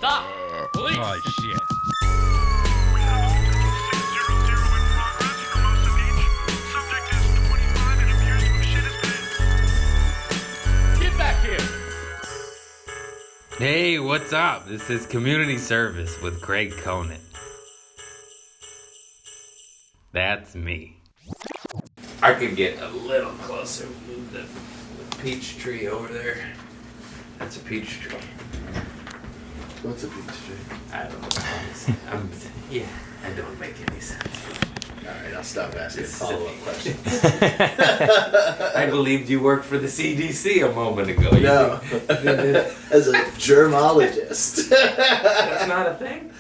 Stop! Police! Oh, shit. We have a multiple 600 in progress for most of each. Subject is 25 and appears to have shit his pants. Get back here! Hey, what's up? This is Community Service with Craig Conant. That's me. I could get a little closer. Move the peach tree over there. That's a peach tree. What's a peach tree? I don't know. Yeah, that don't make any sense. Alright, I'll stop asking This is follow-up a- questions. I believed you worked for the CDC a moment ago. You No, think- as a germologist. That's not a thing?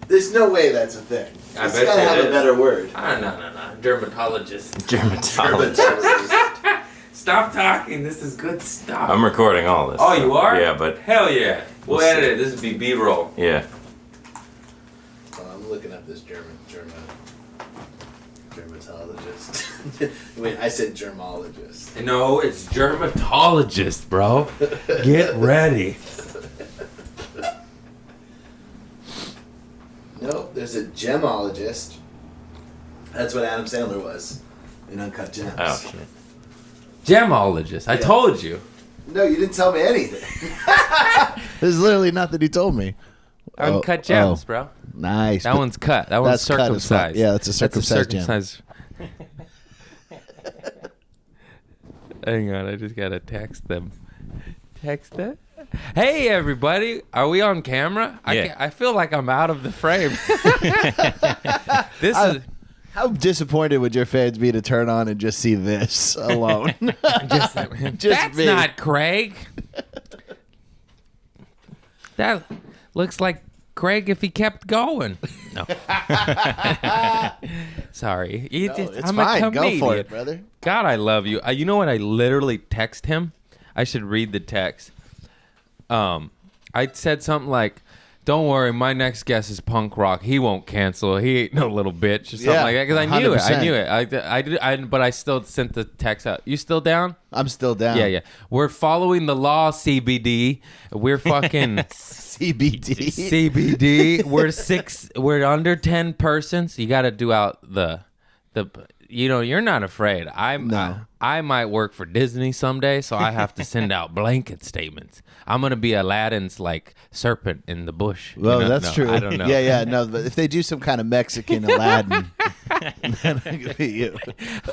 There's no way that's a thing. I It's bet gotta it have is. a better word. No. Dermatologist. Dermatologist. Stop talking. This is good stuff. I'm recording all this. Oh, you are? Yeah, but Hell yeah. We'll We'll edit see. it. This would be B-roll. yeah. I'm looking up this dermatologist. Wait, I said germologist. No, it's dermatologist, bro. Get ready. Nope, there's a gemologist. That's what Adam Sandler was in Uncut Gems. Oh shit. Gemologist. I Yeah. told you. No, you didn't tell me anything. There's literally nothing he told me. Uncut gems, bro. Nice. That but one's cut. That one's that's cut as fuck. circumcised. Yeah, that's a circumcised gem. circumcised. Hang on, I just gotta text them. Text it. Hey everybody, are we on camera? Yeah. I feel like I'm out of the frame. This is How disappointed would your fans be to turn on and just see this alone? just that's me. not Craig. That looks like Craig if he kept going. No. Sorry. No, it's I'm fine. a Go comedian. for it, brother. God, I love you. You know what? I literally text him. I should read the text. I said something like, "Don't worry, my next guest is punk rock. He won't cancel. He ain't no little bitch," or something Yeah, like that. Because I knew it. I 100%. knew it. But I still sent the text out. You still down? I'm still down. Yeah. We're following the law, CBD. We're fucking CBD. CBD. We're under 10 persons. You got to do out the. You're not afraid. No. I might work for Disney someday, so I have to send out blanket statements. I'm gonna be Aladdin's like serpent in the bush. Well, You know? that's No, true. I don't know. Yeah. No, but if they do some kind of Mexican Aladdin, then it could be you.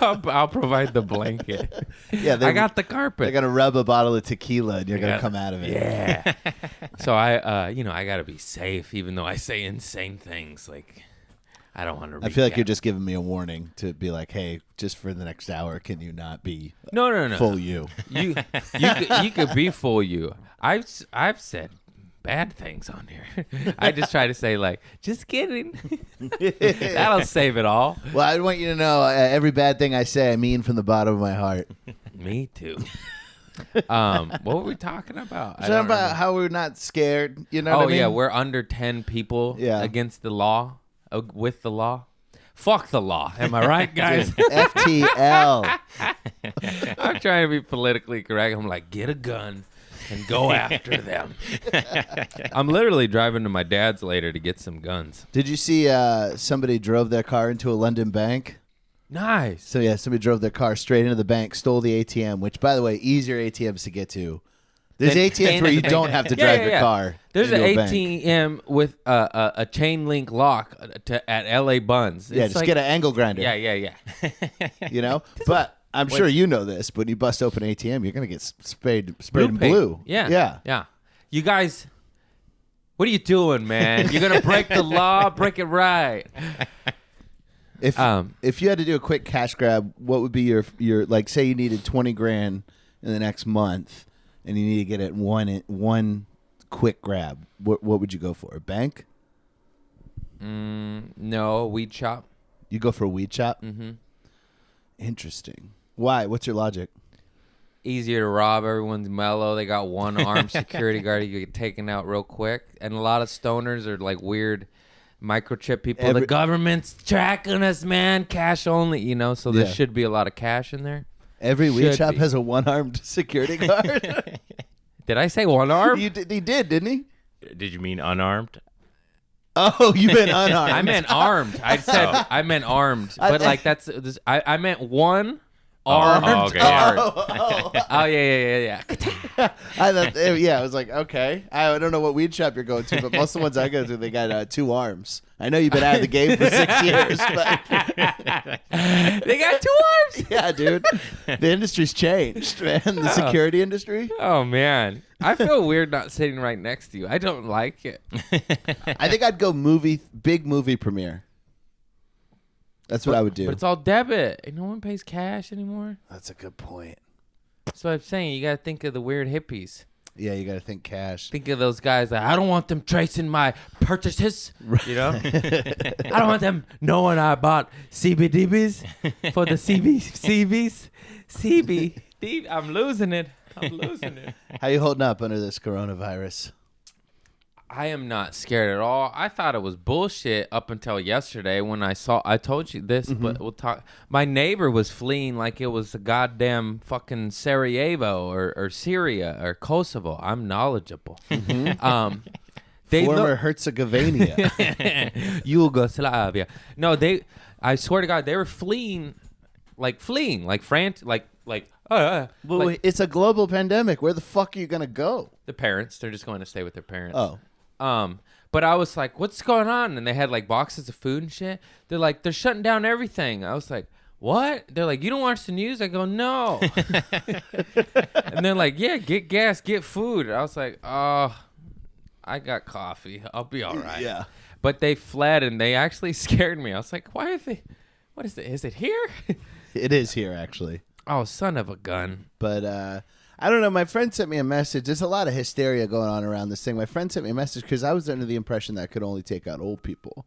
I'll provide the blanket. Yeah, I got the carpet. They're gonna rub a bottle of tequila, and you're gonna Yeah. come out of it. Yeah. So I gotta be safe, even though I say insane things. Like, I don't want to. I feel like you're just giving me a warning to be like, hey, just for the next hour, can you not be no. full you? You could be full you. I've said bad things on here. I just try to say like, just kidding. That'll save it all. Well, I want you to know every bad thing I say, I mean from the bottom of my heart. Me too. What were we talking about? I Talking don't about remember. how we're not scared. You know Oh what I mean? yeah, we're under 10 people Yeah. against the law, with the law. Fuck the law. Am I right, guys? FTL. I'm trying to be politically correct. I'm like, get a gun and go after them. I'm literally driving to my dad's later to get some guns. Did you see somebody drove their car into a London bank? Nice. So yeah, somebody drove their car straight into the bank, stole the ATM, which, by the way, easier ATMs to get to. There's Then- ATMs where you don't have to drive your car. There's an into a bank. ATM with a chain link lock at LA Buns. Yeah, It's just like- get an angle grinder. Yeah. You know? But I'm sure you know this, but when you bust open an ATM, you're going to get sprayed in paint. blue. Yeah. You guys, what are you doing, man? You're going to break the law, break it right. If you had to do a quick cash grab, what would be your like, say you needed 20 grand in the next month and you need to get it one quick grab, what would you go for? A bank? No, weed shop. You go for a weed shop? Mm-hmm. Interesting. Why? What's your logic? Easier to rob. Everyone's mellow. They got one armed security guard. You get taken out real quick. And a lot of stoners are like weird microchip people. The government's tracking us, man. Cash only, so there Yeah. should be a lot of cash in there. Every weed Should shop be. has a one-armed security guard. Did I say one arm? He did, didn't he? Did you mean unarmed? Oh, you meant unarmed. I meant armed. I said I meant armed, but like that's I meant one armed. Oh, okay, yeah. Oh yeah. I thought, I was like, okay. I don't know what weed shop you're going to, but most of the ones I go to, they got 2 arms. I know you've been out of the game for 6 years, but They got 2 arms. yeah, dude, the industry's changed, man. The security industry. Oh man, I feel weird not sitting right next to you. I don't like it. I think I'd go big movie premiere. That's what I would do. But it's all debit. And no one pays cash anymore. That's a good point. That's what I'm saying. You got to think of the weird hippies. Yeah, you got to think cash. Think of those guys that I don't want them tracing my purchases. You know? I don't want them knowing I bought CBDBs for the CBs. CBD. I'm losing it. How you holding up under this coronavirus? I am not scared at all. I thought it was bullshit up until yesterday when I told you this, but we'll talk. My neighbor was fleeing like it was a goddamn fucking Sarajevo or Syria or Kosovo. I'm knowledgeable. Former Herzegovina. Yugoslavia. No, I swear to God, they were fleeing like frantic, Well, it's a global pandemic. Where the fuck are you gonna go? the parents. They're just going to stay with their parents. Oh, But I was like, what's going on? And they had like boxes of food and shit. They're like, they're shutting down everything. I was like, what? They're like, you don't watch the news? I go, no. And they're like, yeah, get gas, get food. I was like, oh, I got coffee. I'll be all right. yeah. But they fled and they actually scared me. I was like, why are they? What is it? Is it here? It is here actually. Oh, son of a gun. But I don't know. My friend sent me a message. There's a lot of hysteria going on around this thing. My friend sent me a message because I was under the impression that I could only take out old people.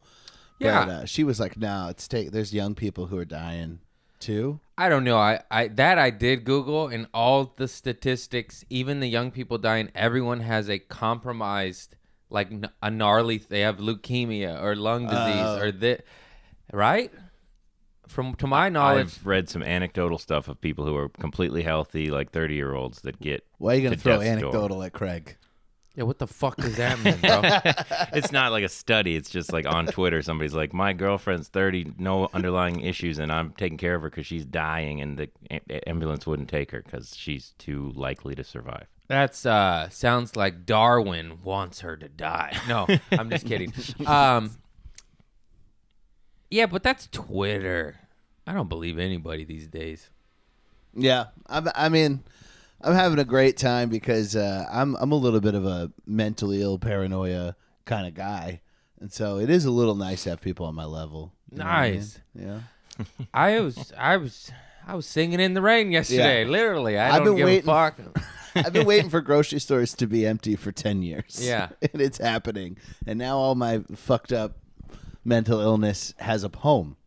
Yeah. But she was like, no, there's young people who are dying too. I don't know. I did Google, and all the statistics, even the young people dying, everyone has a compromised, like a gnarly. They have leukemia or lung disease or that, right? To my knowledge, I've read some anecdotal stuff of people who are completely healthy, like 30-year-olds that get. Why are you gonna to throw death's door. anecdotal at Craig? yeah. What the fuck does that mean, bro? It's not like a study. It's just like on Twitter, somebody's like, my girlfriend's 30, no underlying issues, and I'm taking care of her because she's dying, and the ambulance wouldn't take her because she's too likely to survive. That's sounds like Darwin wants her to die. No, I'm just kidding. Yeah, but that's Twitter. I don't believe anybody these days. Yeah, I'm having a great time because I'm a little bit of a mentally ill paranoia kind of guy, and so it is a little nice to have people on my level. You know what I mean? Nice. Yeah. I was singing in the rain yesterday. Yeah. Literally, I I've don't been give waiting- a fuck. I've been waiting for grocery stores to be empty for 10 years. Yeah. And it's happening. And now all my fucked up mental illness has a home,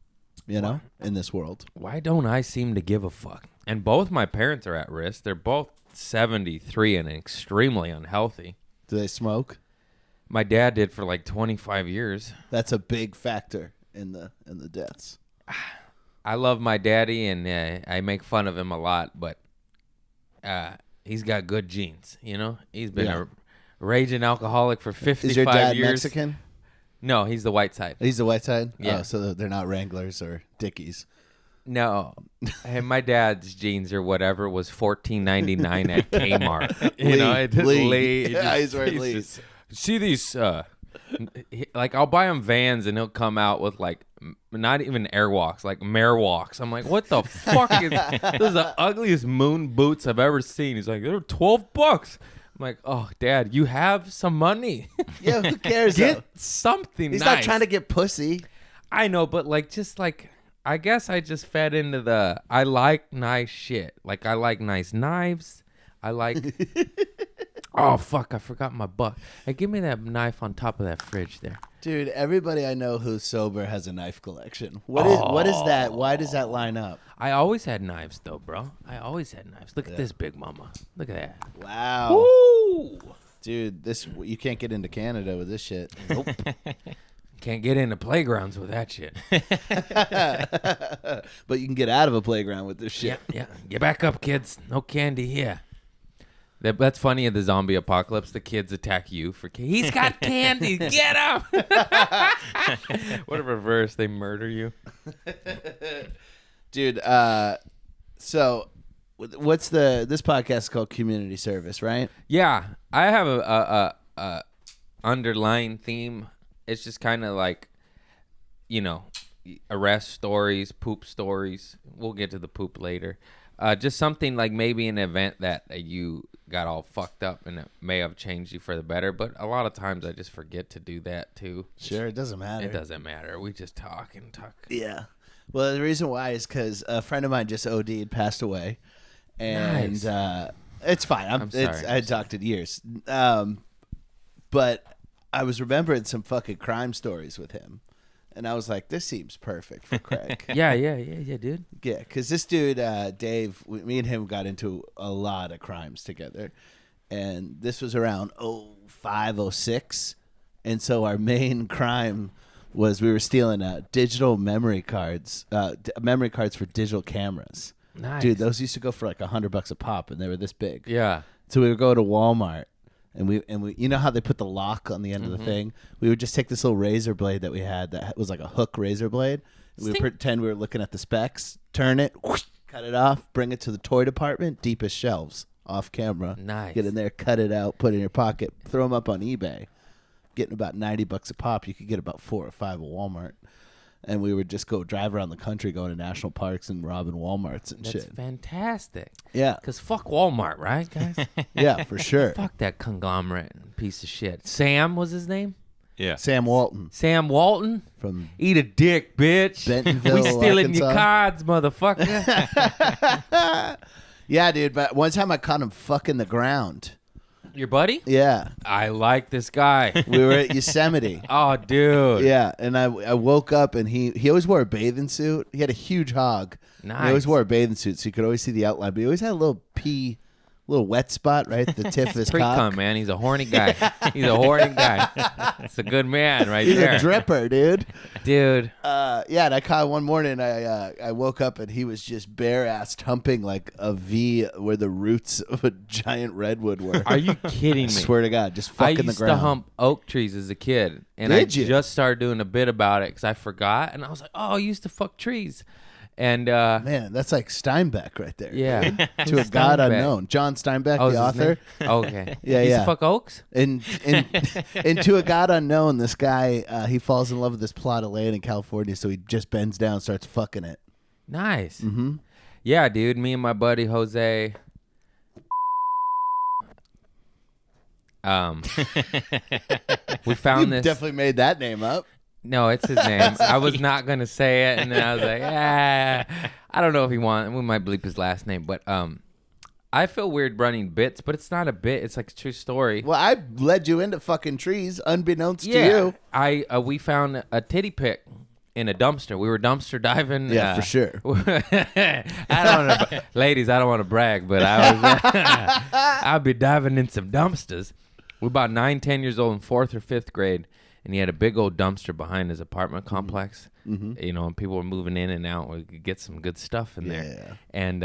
in this world. Why don't I seem to give a fuck? And both my parents are at risk. They're both 73 and extremely unhealthy. Do they smoke? My dad did for like 25 years. That's a big factor in the deaths. I love my daddy, and I make fun of him a lot, but he's got good genes, He's been Yeah. a raging alcoholic for 55 Is your dad years. Mexican? No, he's the white side. He's the white side? Yeah. Oh, so they're not Wranglers or Dickies. No, and my dad's jeans or whatever was $14.99 at Kmart. Lee. It Yeah, he's wearing Lees. just- see these, like I'll buy him Vans and he'll come out with like not even Airwalks, like Marewalks. I'm like, what the fuck is this? Is the ugliest moon boots I've ever seen. He's like, they're $12. I'm like, oh, Dad, you have some money. Yeah, who cares? Get though? something. He's nice. not trying to get pussy. I know, but I guess I just fed into I like nice shit. Like I like nice knives. I like. Oh fuck! I forgot my buck. Hey, give me that knife on top of that fridge there. Dude, everybody I know who's sober has a knife collection. What is that? Why does that line up? I always had knives though, bro. I always had knives. Look at this big mama. Look at that. Wow. Woo! Dude, you can't get into Canada with this shit. Nope. Can't get into playgrounds with that shit. But you can get out of a playground with this shit. Yeah. Get back up, kids. No candy here. That's funny in the zombie apocalypse. The kids attack you for he's got candy. Get him! What a reverse. They murder you. Dude, so what's this podcast is called Community Service, right? Yeah, I have a underlying theme. It's just kind of like, arrest stories, poop stories. We'll get to the poop later. Just something like maybe an event that you got all fucked up and it may have changed you for the better. But a lot of times I just forget to do that too. Sure, it doesn't matter. It doesn't matter. We just talk and talk. Yeah. Well, the reason why is because a friend of mine just OD'd, passed away. And Nice. it's fine. I'm sorry. I had talked it years. But I was remembering some fucking crime stories with him. And I was like, this seems perfect for Craig. Yeah, dude. Yeah, because this dude, Dave, me and him got into a lot of crimes together. And this was around 05, 06. And so our main crime was we were stealing digital memory cards, memory cards for digital cameras. Nice. Dude, those used to go for like $100 a pop, and they were this big. Yeah. So we would go to Walmart, and we you know how they put the lock on the end of the thing? We would just take this little razor blade that we had that was like a hook razor blade. And we would pretend we were looking at the specs, turn it, whoosh, cut it off, bring it to the toy department, deepest shelves, off camera. Nice. Get in there, cut it out, put it in your pocket, throw them up on eBay. Getting about $90 a pop. You could get about 4 or 5 at Walmart. And we would just go drive around the country going to national parks and robbing Walmarts and That's shit. fantastic. Yeah. Because fuck Walmart, right, guys? Yeah, for sure. Fuck that conglomerate piece of shit. Sam was his name? Yeah. Sam Walton Sam Walton? from Eat a dick, bitch. Bentonville, We stealing your Arkansas. cards, motherfucker. Yeah, dude. But one time I caught him fucking the ground. Your buddy? Yeah. I like this guy. We were at Yosemite. Oh, dude. Yeah, and I woke up and he always wore a bathing suit. He had a huge hog. Nice. He always wore a bathing suit, so you could always see the outline. But he always had a little wet spot right at the tip of his Pre-cum, cock. man. He's a horny guy. He's a horny guy. It's a good man right He's there. a dripper, dude. Dude. Yeah, and I caught one morning. I woke up and he was just bare ass humping like a V where the roots of a giant redwood were. Are you kidding me? I swear to God, just I fucking the used to ground. hump oak trees as a kid, and Did you? just started doing a bit about it because I forgot, and I was like, "Oh, I used to fuck trees," and Man, that's like Steinbeck right there. yeah, To a God Steinbeck. unknown. John Steinbeck, Oh, the is his author. name? Okay, Yeah, He used yeah. to fuck oaks. And To a God unknown, this guy, he falls in love with this plot of land in California, so he just bends down and starts fucking it. Nice. Mm-hmm. Yeah, dude. Me and my buddy Jose. We found You this. definitely made that name up. No, it's his name. I was not gonna say it, and then I was like, I don't know if he wants. We might bleep his last name, but I feel weird running bits, but it's not a bit. It's like a true story. Well, I led you into fucking trees, unbeknownst to you. We found a titty pic in a dumpster. We were dumpster diving. Yeah, for sure. I don't want to, ladies. I don't want to brag, but I was. I'll be diving in some dumpsters. We're about 9, 10 years old in 4th or 5th grade, and he had a big old dumpster behind his apartment complex. Mm-hmm. You know, and people were moving in and out. We could get some good stuff in there. And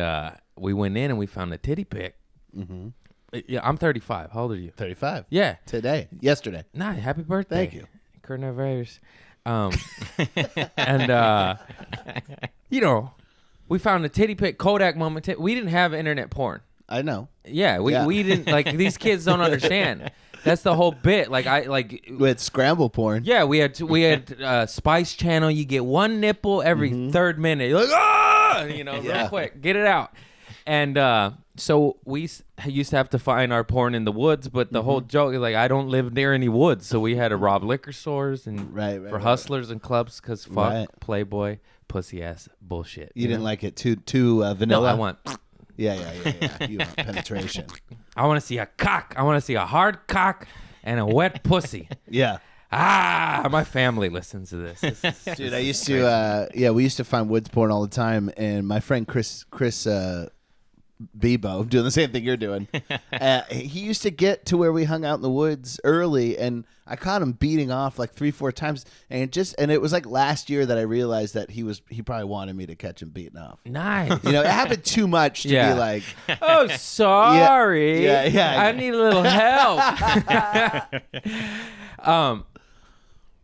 we went in and we found a titty pic. Mm-hmm. Yeah, I'm 35. How old are you? 35. Yeah. Today. Yesterday. Nah, happy birthday. Thank you. Coronavirus. And you know, we found a titty pic Kodak moment. We didn't have internet porn. I know. Yeah, we didn't like these kids don't understand. That's the whole bit. With scramble porn. Yeah, we had Spice Channel. You get one nipple every third minute. You're like, real quick, get it out. And so we used to have to find our porn in the woods, but the whole joke is like, I don't live near any woods, so we had to rob liquor stores and for hustlers and clubs because fuck Playboy, pussy ass bullshit. You didn't like it too vanilla? No, I want. Yeah. You want penetration. I want to see a cock. I want to see a hard cock and a wet pussy. Yeah. My family listens to this. Dude, I used to, we used to find woods porn all the time, and my friend Chris Bebo, doing the same thing you're doing. He used to get to where we hung out in the woods early, and I caught him beating off like 3-4 times, and it was like last year that I realized that he probably wanted me to catch him beating off. Nice. You know, it happened too much to Yeah. be like, Oh, sorry. Yeah. I need a little help.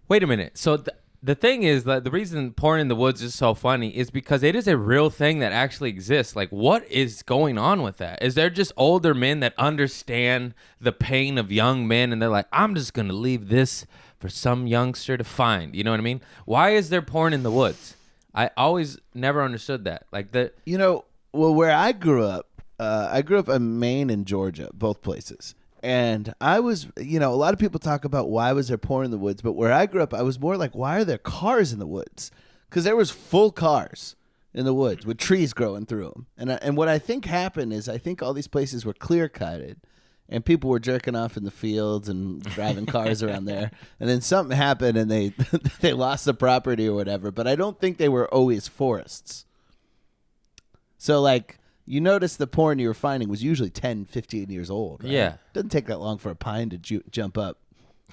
Wait a minute. So the thing is that the reason porn in the woods is so funny is because it is a real thing that actually exists. Like, what is going on with that? Is there just older men that understand the pain of young men and they're like, I'm just going to leave this for some youngster to find? You know what I mean? Why is there porn in the woods? I always never understood that. Like you know, well, where I grew up in Maine and Georgia, both places. And I was, you know, a lot of people talk about why was there porn in the woods, but where I grew up, I was more like, why are there cars in the woods? Because there was full cars in the woods with trees growing through them. And what I think happened is I think all these places were clear-cutted, and people were jerking off in the fields and driving cars around there. And then something happened, and they they lost the property or whatever. But I don't think they were always forests. So, like, you notice the porn you were finding was usually 10, 15 years old. Right? Yeah. Doesn't take that long for a pine to jump up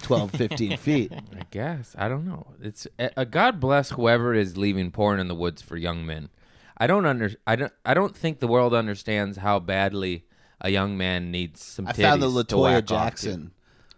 12, 15 feet. I guess. I don't know. It's a God bless whoever is leaving porn in the woods for young men. I don't think the world understands how badly a young man needs some titties. I found the to LaToya whack Jackson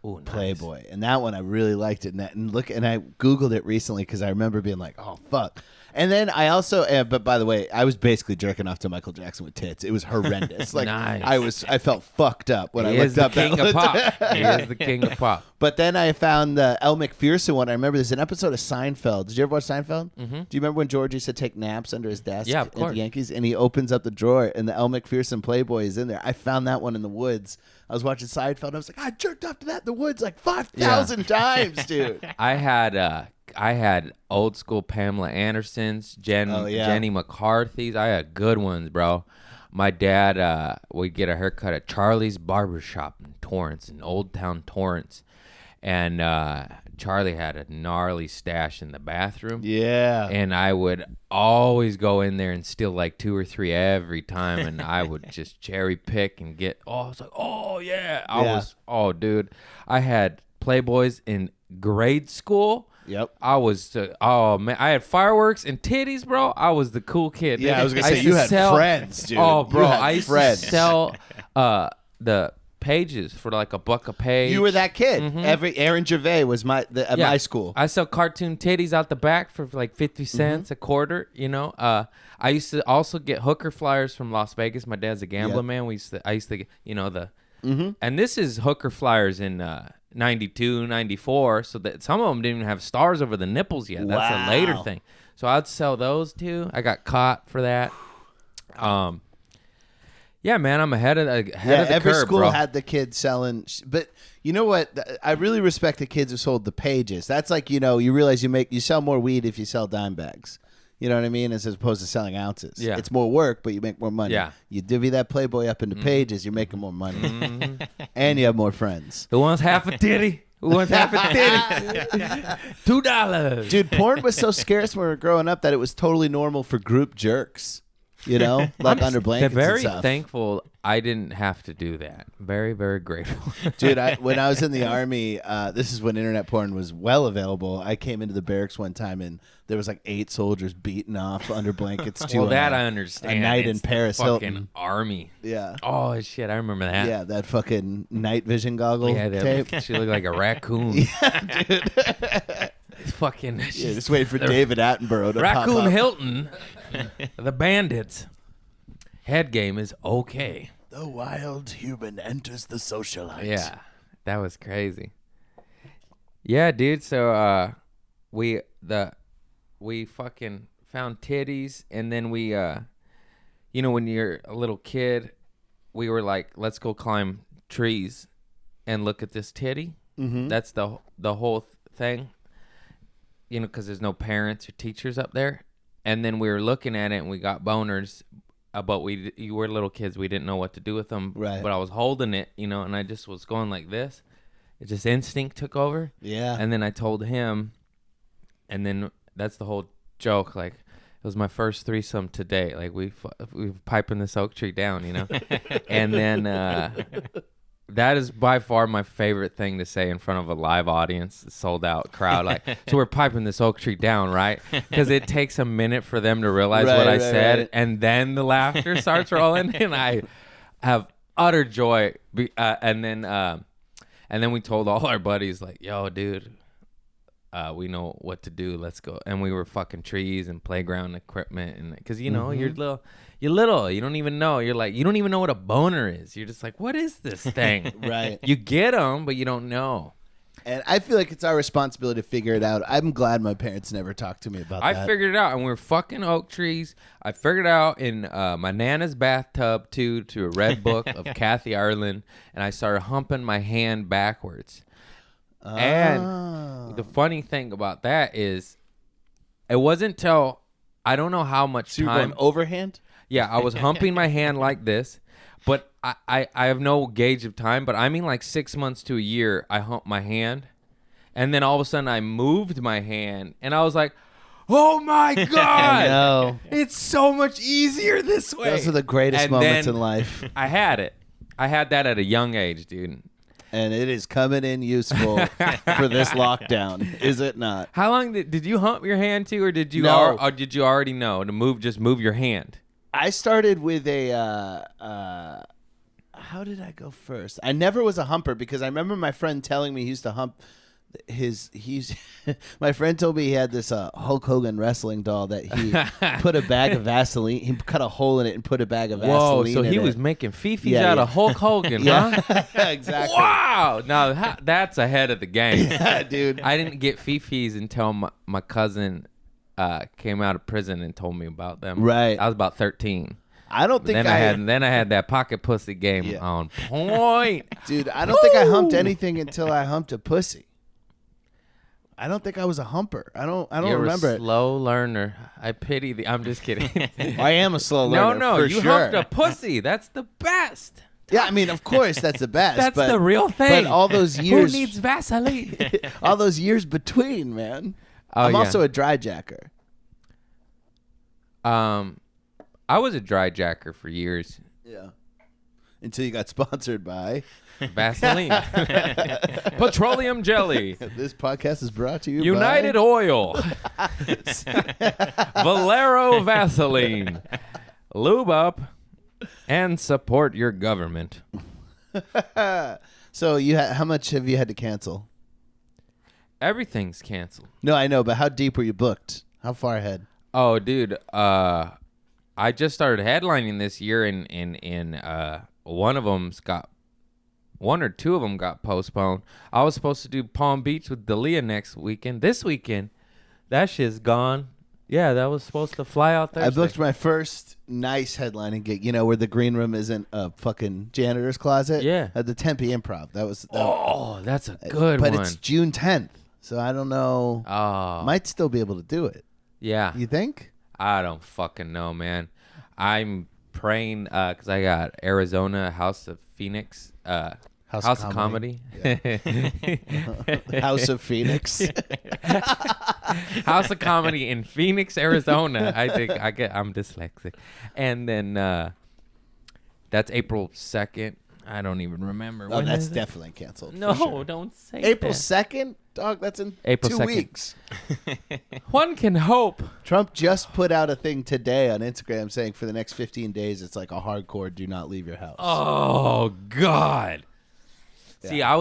Ooh, nice. Playboy, and that one I really liked it. And I Googled it recently because I remember being like, oh fuck. And then I also, but by the way, I was basically jerking off to Michael Jackson with tits. It was horrendous. Like Nice. I felt fucked up when He I is looked the up. king of pop. He is the king of pop. But then I found the Elle McPherson one. I remember there's an episode of Seinfeld. Did you ever watch Seinfeld? Mm-hmm. Do you remember when George used to take naps under his desk Yeah, of at course. the Yankees? And he opens up the drawer, and the Elle McPherson Playboy is in there. I found that one in the woods. I was watching Seinfeld. I was like, I jerked off to that in the woods like 5,000 times, dude. I had old school Pamela Andersons, Jenny McCarthy's. I had good ones, bro. My dad would get a haircut at Charlie's Barbershop in Torrance, in Old Town Torrance. And Charlie had a gnarly stash in the bathroom. Yeah. And I would always go in there and steal like 2 or 3 every time. And I would just cherry pick and get, I was like, oh, yeah. Dude. I had Playboys in grade school. Yep. I was, man, I had fireworks and titties, bro. I was the cool kid. Yeah, I was going to say, used you to had friends, dude. Oh, bro, You had I used friends. to sell the pages for like $1 a page. You were that kid. Mm-hmm. Aaron Gervais was at my school. I sell cartoon titties out the back for like 50 cents a quarter, you know. I used to also get hooker flyers from Las Vegas. My dad's a gambler, man. I used to get, you know, and this is hooker flyers in 92, 94, so that some of them didn't even have stars over the nipples yet. That's a later thing. So I'd sell those too. I got caught for that. Yeah, man, I'm ahead of the every curve, school bro. had the kids selling, but you know what? I really respect the kids who sold the pages. That's like, you know, you realize you sell more weed if you sell dime bags. You know what I mean? As opposed to selling ounces. Yeah. It's more work, but you make more money. Yeah. You divvy that Playboy up into pages, you're making more money. And you have more friends. Who wants half a titty? Who wants half a titty? $2. Dude, porn was so scarce when we were growing up that it was totally normal for group jerks. You know? Like under blankets They're very and stuff. thankful I didn't have to do that. Very, very grateful. Dude, when I was in the Army, this is when internet porn was well available. I came into the barracks one time, and there was like 8 soldiers beating off under blankets. Well, that I understand. A night It's in Paris the fucking Hilton. Army. Yeah. Oh, shit, I remember that. Yeah, that fucking night vision goggle Yeah, tape. she looked like a raccoon. Yeah, dude. Fucking. Yeah, just wait for David Attenborough to Raccoon pop up. Hilton, the bandits. Head game is okay. The wild human enters the socialite. Yeah, that was crazy. Yeah, dude. So we fucking found titties, and then we you know, when you're a little kid, we were like, let's go climb trees and look at this titty. Mm-hmm. That's the whole thing. You know, because there's no parents or teachers up there, and then we were looking at it, and we got boners. But you were little kids. We didn't know what to do with them. Right. But I was holding it, you know, and I just was going like this. It just instinct took over. Yeah. And then I told him, and then that's the whole joke. Like, It was my first threesome today. Like we piping this oak tree down, you know. And then that is by far my favorite thing to say in front of a live audience, sold out crowd. Like, so we're piping this oak tree down, right? Because it takes a minute for them to realize what I said, and then the laughter starts rolling, and I have utter joy. And then we told all our buddies, like, "Yo, dude, we know what to do. Let's go." And we were fucking trees and playground equipment, and because you know you're little, you don't even know. You're like, you don't even know what a boner is. You're just like, what is this thing? Right. You get them, but you don't know. And I feel like it's our responsibility to figure it out. I'm glad my parents never talked to me about that. I figured it out, and we were fucking oak trees. I figured it out in my Nana's bathtub, too, to a red book of Kathy Ireland, and I started humping my hand backwards. And the funny thing about that is it wasn't till I don't know how much So you're time. going overhand? Yeah, I was humping my hand like this, but I have no gauge of time, but I mean like 6 months to a year, I humped my hand, and then all of a sudden I moved my hand, and I was like, oh my God! I know. It's so much easier this way. Those are the greatest And moments then in life. I had it. I had that at a young age, dude. And it is coming in useful for this lockdown, is it not? How long did you hump your hand too, or did you No. or did you already know to just move your hand? I started with a how did I go first? I never was a humper because I remember my friend telling me he used to hump my friend told me he had this Hulk Hogan wrestling doll that he put a bag of Vaseline, he cut a hole in it and put a bag of Whoa, Vaseline so in he it. was making fifis Yeah, out yeah. of Hulk Hogan, huh? Yeah, exactly. Wow! Now that's ahead of the game. Yeah, dude. I didn't get fifis until my cousin came out of prison and told me about them. Right. I was about 13. I don't think Then I had that pocket pussy game Yeah. on point. Dude, I don't think I humped anything until I humped a pussy. I don't think I was a humper. I don't You're remember a it. slow learner. I pity the. I'm just kidding. I am a slow learner. No, for you sure. humped a pussy. That's the best. Yeah, I mean, of course, that's the best. That's but, the real thing. But all those years, Who needs Vaseline? all those years between, man. Oh, I'm yeah. also a dry jacker. I was a dry jacker for years. Yeah. Until you got sponsored by. Vaseline, petroleum jelly, This podcast is brought to you United by. Oil, Valero Vaseline. Lube up and support your government. So how much have you had to cancel? Everything's canceled. No, I know, but how deep were you booked? How far ahead? Oh, dude. I just started headlining this year, and one or two of them got postponed. I was supposed to do Palm Beach with Dalia next weekend. This weekend, that shit's gone. Yeah, that was supposed to fly out Thursday. I booked my first nice headlining gig, where the green room isn't a fucking janitor's closet. Yeah. At the Tempe Improv. That's a good but one. it's June 10th, so I don't know. Oh, Might still be able to do it. yeah. You think? I don't fucking know, man. I'm praying because I got Arizona House of Phoenix. House of Comedy. House of Phoenix. House of Comedy in Phoenix, Arizona. I'm dyslexic. And then that's April 2nd. I don't even remember. Oh, When that's is it? definitely canceled. No, for sure. don't say April that. 2nd? Dog, that's in April 2 2nd. weeks. One can hope. Trump just put out a thing today on Instagram saying for the next 15 days it's like a hardcore do not leave your house. Oh, God. See, I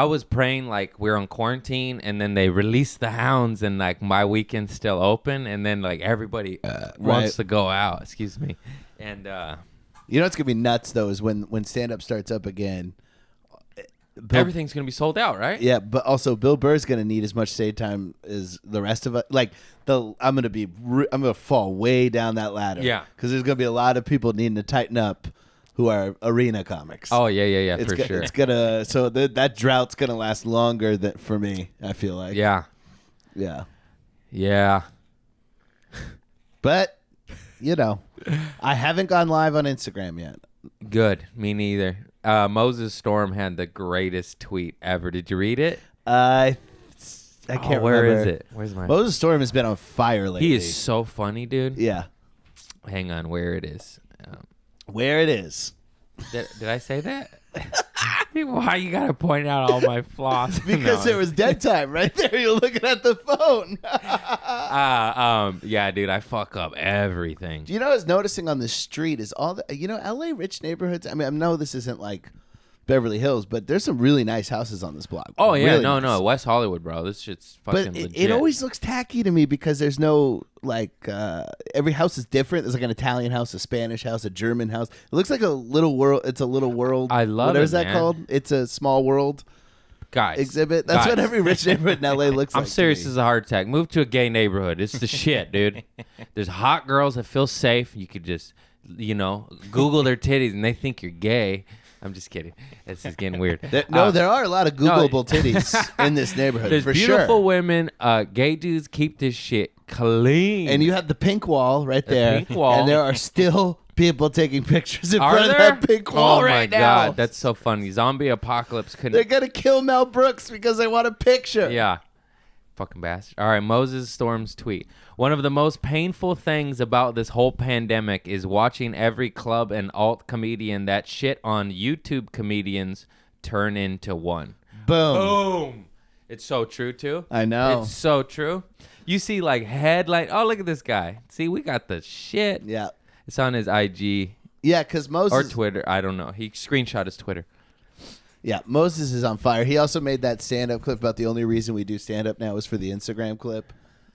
was praying like we're on quarantine, and then they release the hounds, and like my weekend's still open, and then like everybody wants to go out. Excuse me, and You know what's gonna be nuts though is when stand up starts up again. everything's gonna be sold out, right? Yeah, but also Bill Burr's gonna need as much stage time as the rest of us. Like I'm gonna fall way down that ladder. Yeah. because there's gonna be a lot of people needing to tighten up who are arena comics. Oh yeah, for sure. It's gonna that drought's gonna last longer than for me. I feel like. Yeah. But I haven't gone live on Instagram yet. Good. Me neither. Moses Storm had the greatest tweet ever. Did you read it? I I can't where remember. is it? Where's my? Moses Storm has been on fire lately. He is so funny, dude. Yeah. Hang on, where it is? Where it is. Did I say that? Why you gotta point out all my flaws? Because there was dead time right there. You're looking at the phone. Yeah, dude, I fuck up everything. Do you know what I was noticing on the street is all the, LA rich neighborhoods. I mean, I know this isn't like Beverly Hills, but there's some really nice houses on this block. Oh yeah, Really no, nice. West Hollywood, bro. This shit's fucking But legit. it always looks tacky to me because there's no every house is different. There's like an Italian house, a Spanish house, a German house. It looks like a little world. It's a little world. I love what it, is that man. called? It's a small world guys exhibit. That's what guys. every rich neighborhood in LA looks like. I'm serious to me. as a heart attack. Move to a gay neighborhood. It's the shit, dude. There's hot girls that feel safe. You could just, Google their titties and they think you're gay. I'm just kidding. This is getting weird. There are a lot of Googleable titties in this neighborhood There's for beautiful sure. women. Gay dudes keep this shit clean. And you have the pink wall right there. pink wall. And there are still people taking pictures in Are front there? of that pink wall oh right my now. god, that's so funny. Zombie apocalypse They're couldn't. gonna kill Mel Brooks because they want a picture. Yeah. Fucking bastard. All right, Moses Storm's tweet. One of the most painful things about this whole pandemic is watching every club and alt comedian that shit on YouTube comedians turn into one. Boom. Boom. It's so true, too. I know. It's so true. You see, like, headline. Oh, look at this guy. See, we got the shit. Yeah. It's on his IG Yeah, because Moses. or Twitter. I don't know. He screenshot his Twitter. Yeah, Moses is on fire. He also made that stand-up clip about the only reason we do stand-up now is for the Instagram clip.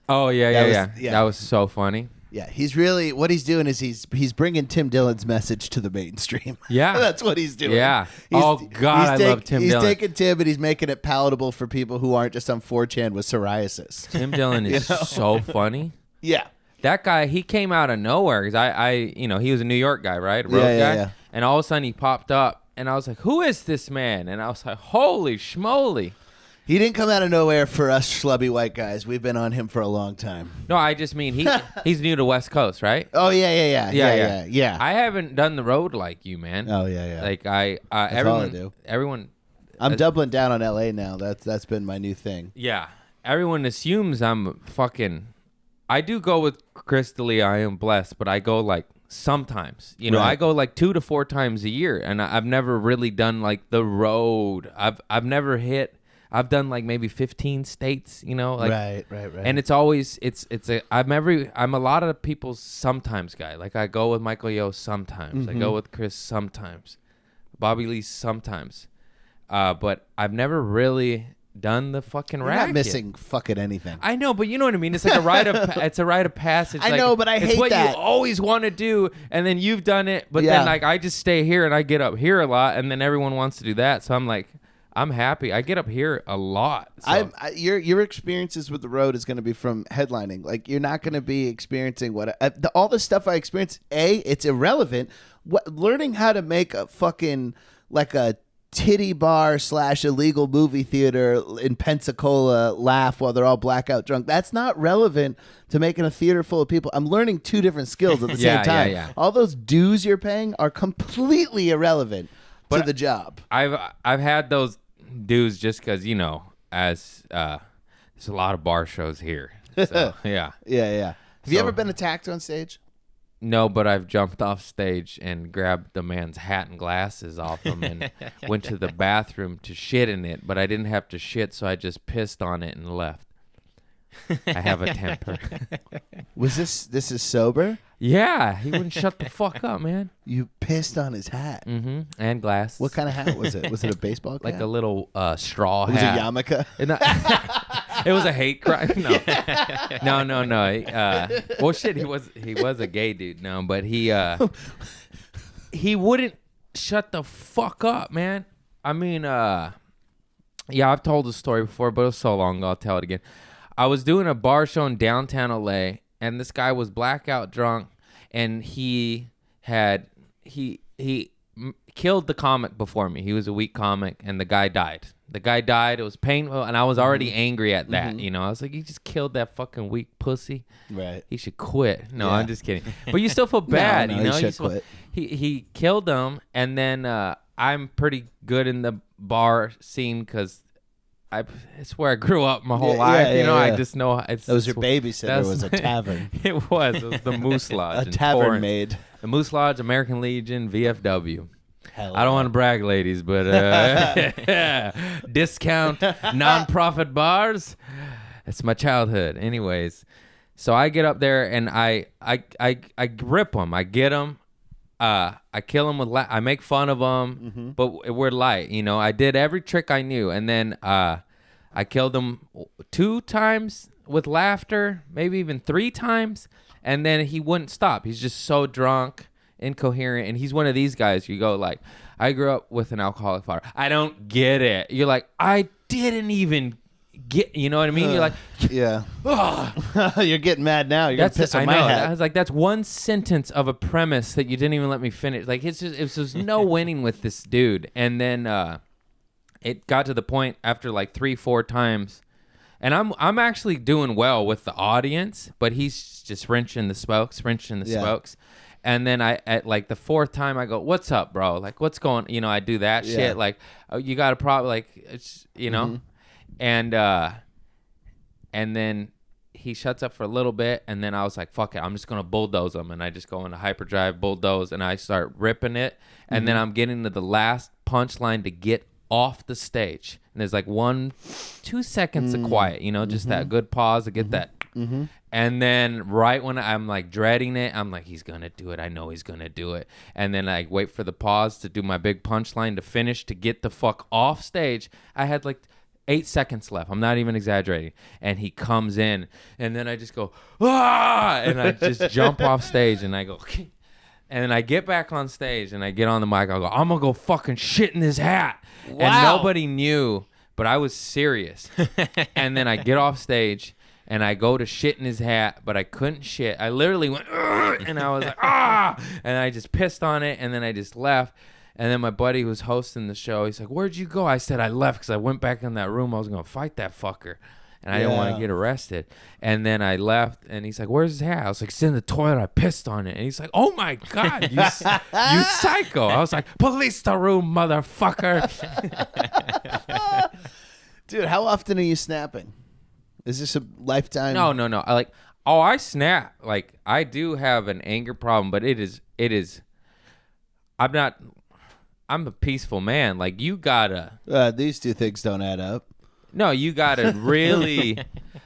Oh, yeah. yeah. That was so funny. Yeah, he's really what he's doing is he's bringing Tim Dillon's message to the mainstream. Yeah. That's what he's doing. Yeah. He's- Oh, God, I love Tim He's Dillon. taking Tim and he's making it palatable for people who aren't just on 4chan with psoriasis. Tim Dillon is so funny. Yeah. That guy, he came out of nowhere because he was a New York guy, right? Road Yeah, guy. yeah. And all of a sudden he popped up and I was like, who is this man? And I was like, holy schmoly. He didn't come out of nowhere for us schlubby white guys. We've been on him for a long time. No, I just mean he's new to West Coast, right? Oh yeah. I haven't done the road like you, man. Oh yeah. Like all I do. everyone, I'm doubling down on LA now. That's been my new thing. yeah, everyone assumes I'm fucking. I do go with Chris D'Elia. I am blessed, but I go like sometimes. Right. I go like 2 to 4 times a year, and I've never really done like the road. I've never hit. I've done like maybe 15 states. Like right. And it's always I'm a lot of people's sometimes guy. Like I go with Michael Yo sometimes. I go with Chris sometimes. Bobby Lee sometimes. But I've never really done the fucking You're racket. not missing fucking anything. I know, but you know what I mean. It's like a rite of passage. I Like, know, but I it's hate what that. you always want to do, and then you've done it. But Yeah. then like I just stay here and I get up here a lot, and then everyone wants to do that. So I'm like, I'm happy. I get up here a lot. So. Your experiences with the road is going to be from headlining. Like you're not going to be experiencing what all the stuff I experienced. It's irrelevant. Learning how to make a fucking like a titty bar / illegal movie theater in Pensacola laugh while they're all blackout drunk. That's not relevant to making a theater full of people. I'm learning 2 different skills at the same time. Yeah. All those dues you're paying are completely irrelevant to the job. I've had those dues just because as there's a lot of bar shows here. So yeah. Yeah. Have you So- ever been attacked on stage? No, but I've jumped off stage and grabbed the man's hat and glasses off him and went to the bathroom to shit in it, but I didn't have to shit, so I just pissed on it and left. I have a temper. Was this is sober? Yeah, he wouldn't shut the fuck up, man. You pissed on his hat. Mm-hmm. And glasses. What kind of hat was it? Was it a baseball cap? Like a little straw Was it hat. a yarmulke? It was a hate crime. No. Well, shit, he was a gay dude. No, but he wouldn't shut the fuck up, man. I mean, yeah, I've told the story before, but it was so long ago. I'll tell it again. I was doing a bar show in downtown LA, and this guy was blackout drunk, and he killed the comic before me. He was a weak comic, and the guy died. It was painful, and I was already angry at that. I was like, "You just killed that fucking weak pussy. Right. He should quit." No, Yeah. I'm just kidding. But you still feel bad, No, you know. he should quit. He killed him, and then I'm pretty good in the bar scene because it's where I grew up my whole Yeah, life. yeah, You know, yeah, I yeah. just know it's. That was your it's- babysitter. that's- Was a tavern. It was the Moose Lodge. A in tavern Torrance. maid. The Moose Lodge, American Legion, VFW. Hell I don't yeah. want to brag, ladies, but discount nonprofit bars. It's my childhood. Anyways, so I get up there and I rip them. I get them. I kill them with. I make fun of them, but we're light. You know, I did every trick I knew, and then I killed them 2 times with laughter, maybe even 3 times, and then he wouldn't stop. He's just so drunk, incoherent, and he's one of these guys. You go like, I grew up with an alcoholic father. I don't get it. You're like, I didn't even get. You know what I mean? You're like, Yeah. You're getting mad now. You're that's gonna piss I on know. my I hat. was like, that's one sentence of a premise that you didn't even let me finish. Like it's just no winning with this dude. And then it got to the point after like 3-4 times, and I'm actually doing well with the audience, but he's just wrenching the spokes. And then at like the 4th time I go, what's up, bro? Like, what's going? You know, I do that Yeah. shit. Like, oh, you got a problem? Like, it's you know, and then he shuts up for a little bit, and then I was like, fuck it, I'm just gonna bulldoze him, and I just go into hyperdrive, bulldoze, and I start ripping it, and then I'm getting to the last punchline to get off the stage, and there's like 1-2 seconds of quiet, you know, just that good pause to get that. And then right when I'm like dreading it, I'm like, he's gonna do it. I know he's gonna do it. And then I wait for the pause to do my big punchline to finish to get the fuck off stage. I had like 8 seconds left. I'm not even exaggerating. And he comes in, and then I just go, ah, and I just jump off stage, and I go, okay. And then I get back on stage, and I get on the mic. I go, I'm gonna go fucking shit in this hat. And nobody knew, but I was serious. And then I get off stage, and I go to shit in his hat, but I couldn't shit. I literally went, "Ugh," and I was like, ah, and I just pissed on it, and then I just left. And then my buddy who was hosting the show, he's like, where'd you go? I said, I left because I went back in that room. I was going to fight that fucker. And I didn't want to get arrested. And then I left, and he's like, where's his hat? I was like, it's in the toilet. I pissed on it. And he's like, oh, my God, you psycho. I was like, police the room, motherfucker. Dude, how often are you snapping? Is this a lifetime? No. I snap. Like, I do have an anger problem, but it is. I'm a peaceful man. Like, you gotta. These 2 things don't add up. No, you gotta really.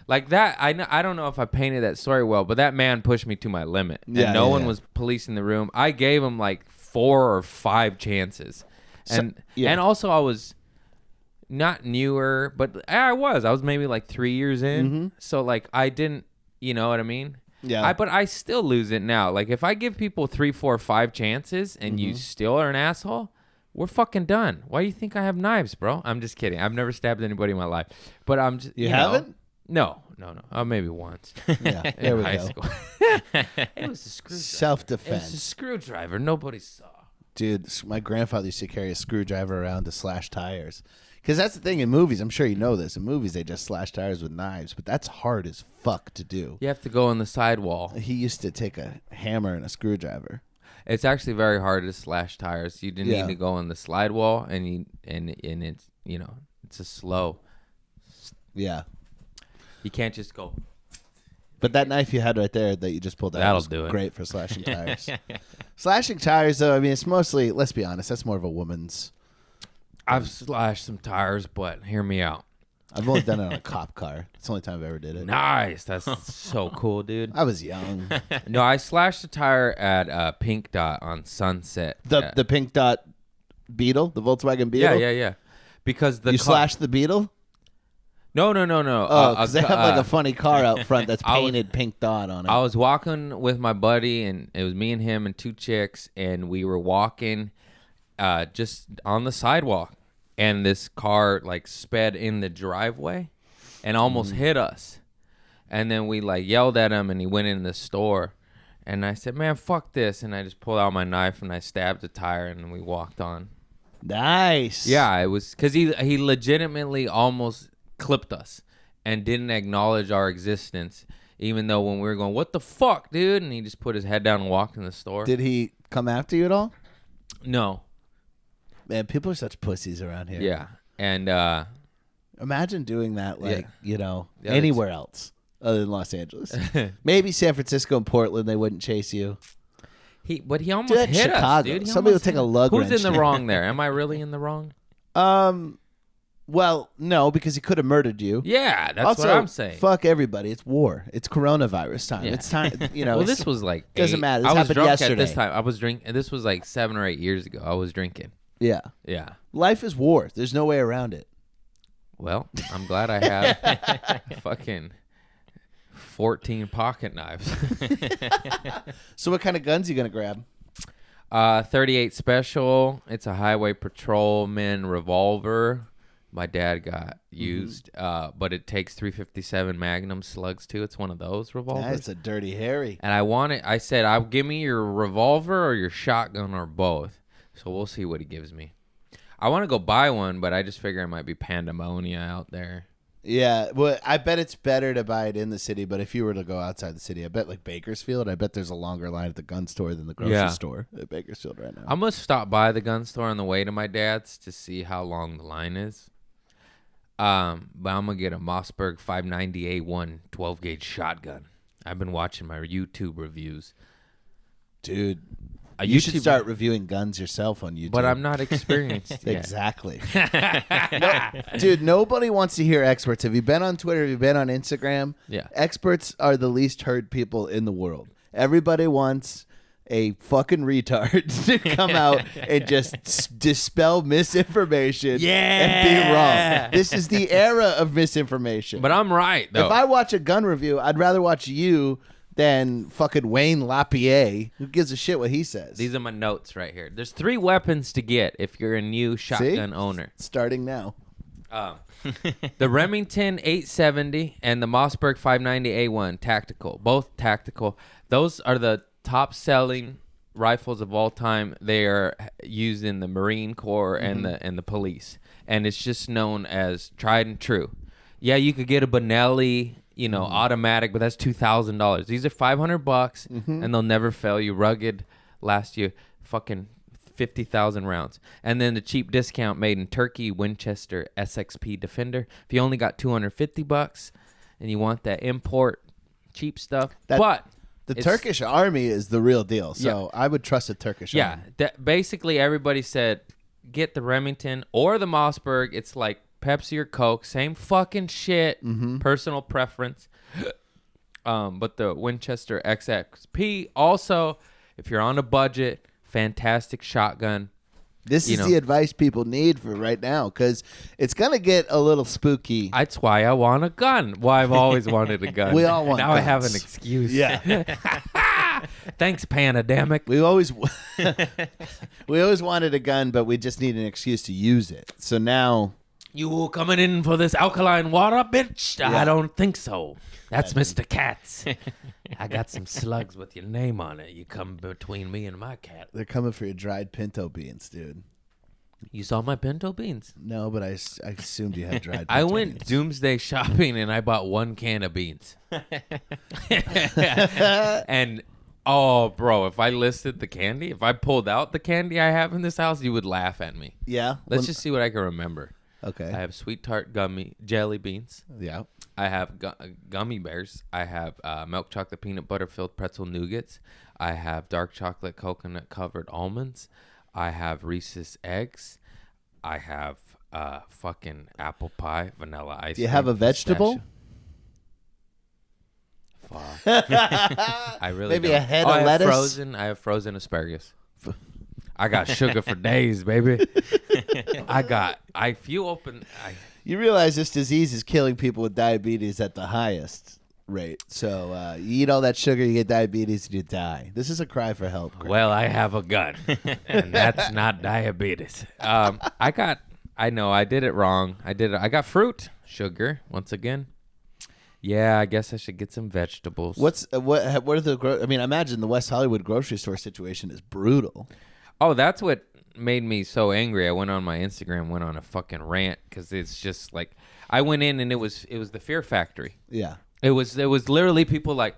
Like that. I don't know if I painted that story well, but that man pushed me to my limit. And Yeah, no yeah, one yeah. was policing the room. I gave him like 4 or 5 chances. And and also I was not newer, but I was maybe like 3 years in. So like I didn't, you know what I mean? Yeah. But I still lose it now. Like if I give people 3, 4, 5 chances and you still are an asshole, we're fucking done. Why do you think I have knives, bro? I'm just kidding. I've never stabbed anybody in my life. But I'm just You know. haven't? No. Maybe once. Yeah, In there we high go. school. It was a screwdriver. It was a Self-defense. screwdriver. Nobody saw. Dude, my grandfather used to carry a screwdriver around to slash tires. Because that's the thing in movies. I'm sure you know this. In movies, they just slash tires with knives. But that's hard as fuck to do. You have to go on the sidewall. He used to take a hammer and a screwdriver. It's actually very hard to slash tires. You Yeah. need to go on the slide wall, and it's it's a slow. Yeah. You can't just go. But that knife you had right there that you just pulled out That'll was do it. great for slashing tires. Slashing tires, though, I mean, it's mostly, let's be honest, that's more of a woman's. I've slashed some tires, but hear me out. I've only done it on a cop car. It's the only time I've ever did it. Nice. That's so cool, dude. I was young. No, I slashed a tire at Pink Dot on Sunset. The Pink Dot Beetle, the Volkswagen Beetle. Yeah. Because the You car- slashed the Beetle? No. Oh, because they have like a funny car out front that's I was- painted Pink Dot on it. I was walking with my buddy, and it was me and him and 2 chicks, and we were walking just on the sidewalk, and this car like sped in the driveway and almost hit us. And then we like yelled at him, and he went in the store, and I said, man, fuck this. And I just pulled out my knife, and I stabbed the tire, and we walked on. Nice. Yeah, it was because he legitimately almost clipped us and didn't acknowledge our existence, even though when we were going, what the fuck, dude? And he just put his head down and walked in the store. Did he come after you at all? No. Man, people are such pussies around here. Yeah. And Imagine doing that, like, Yeah, anywhere else other than Los Angeles. Maybe San Francisco and Portland, they wouldn't chase you. But he almost Do that in hit us, Chicago. dude. He Somebody will almost take hit a us. lug Who's wrench. in the wrong there? Am I really in the wrong? Well, no, because he could have murdered you. Yeah, that's Also, what I'm saying. fuck everybody. It's war. It's coronavirus time. Yeah. It's time. Well, it's- this was like doesn't 8. matter. This I was happened drunk yesterday. at this time. I was drinking. This was like 7 or 8 years ago. I was drinking. Yeah. Yeah. Life is war. There's no way around it. Well, I'm glad I have fucking 14 pocket knives. So what kind of guns you gonna grab? 38 special. It's a highway patrolman revolver. My dad got used, but it takes 357 Magnum slugs too. It's one of those revolvers. That's a dirty Harry. And I said, I'll give me your revolver or your shotgun or both. So we'll see what he gives me. I want to go buy one, but I just figure it might be pandemonia out there. Yeah, well, I bet it's better to buy it in the city. But if you were to go outside the city, I bet like Bakersfield, I bet there's a longer line at the gun store than the grocery store at Bakersfield right now. I'm going to stop by the gun store on the way to my dad's to see how long the line is. But I'm going to get a Mossberg 590A1 12-gauge shotgun. I've been watching my YouTube reviews. Dude, A you should YouTube- start reviewing guns yourself on YouTube. But I'm not experienced yet. Exactly. Dude, nobody wants to hear experts. Have you been on Twitter? Have you been on Instagram? Yeah. Experts are the least heard people in the world. Everybody wants a fucking retard to come out and just dispel misinformation and be wrong. This is the era of misinformation. But I'm right, though. If I watch a gun review, I'd rather watch you than fucking Wayne LaPierre. Who gives a shit what he says? These are my notes right here. There's 3 weapons to get if you're a new shotgun owner. Starting now. The Remington 870 and the Mossberg 590A1 tactical, both tactical. Those are the top-selling rifles of all time. They are used in the Marine Corps and the police, and it's just known as tried and true. Yeah, you could get a Benelli, automatic, but that's $2,000. These are $500, and they'll never fail you. Rugged, last you fucking 50,000 rounds. And then the cheap discount made in Turkey Winchester SXP Defender. If you only got $250 and you want that import cheap stuff, The Turkish army is the real deal, so Yeah. I would trust a Turkish army. basically everybody said get the Remington or the Mossberg. It's like Pepsi or Coke, same fucking shit. Personal preference. But the Winchester XXP also, if you're on a budget, fantastic shotgun. This is the advice people need for right now, because it's going to get a little spooky. That's why I want a gun. Why I've always wanted a gun. We all want Now I have guns. an excuse. Yeah. Thanks, pandemic. we always wanted a gun, but we just need an excuse to use it. So now... You coming in for this alkaline water, bitch? Yeah. I don't think so. That's Mr. Katz. I got some slugs with your name on it. You come between me and my cat. They're coming for your dried pinto beans, dude. You saw my pinto beans? No, but I assumed you had dried pinto I went beans. doomsday shopping and I bought 1 can of beans. And, oh, bro, if I listed the candy, if I pulled out the candy I have in this house, you would laugh at me. Yeah? Let's just see what I can remember. Okay. I have sweet tart jelly beans. Yeah. I have gummy bears. I have milk chocolate peanut butter filled pretzel nougats. I have dark chocolate coconut covered almonds. I have Reese's eggs. I have fucking apple pie, vanilla ice Do you cream, have a vegetable? pistachio. Fuck. I really Maybe don't. a head Oh, of lettuce? I have frozen asparagus. I got sugar for days, baby. If you open, You realize this disease is killing people with diabetes at the highest rate. So you eat all that sugar, you get diabetes, and you die. This is a cry for help. Greg. well, I have a gun, and that's not diabetes. I know I did it wrong. I got fruit, sugar, once again. Yeah, I guess I should get some vegetables. What are the? I imagine the West Hollywood grocery store situation is brutal. Oh, that's what made me so angry. I went on my Instagram, went on a fucking rant because it's just like I went in and it was the Fear Factory. Yeah. It was literally people like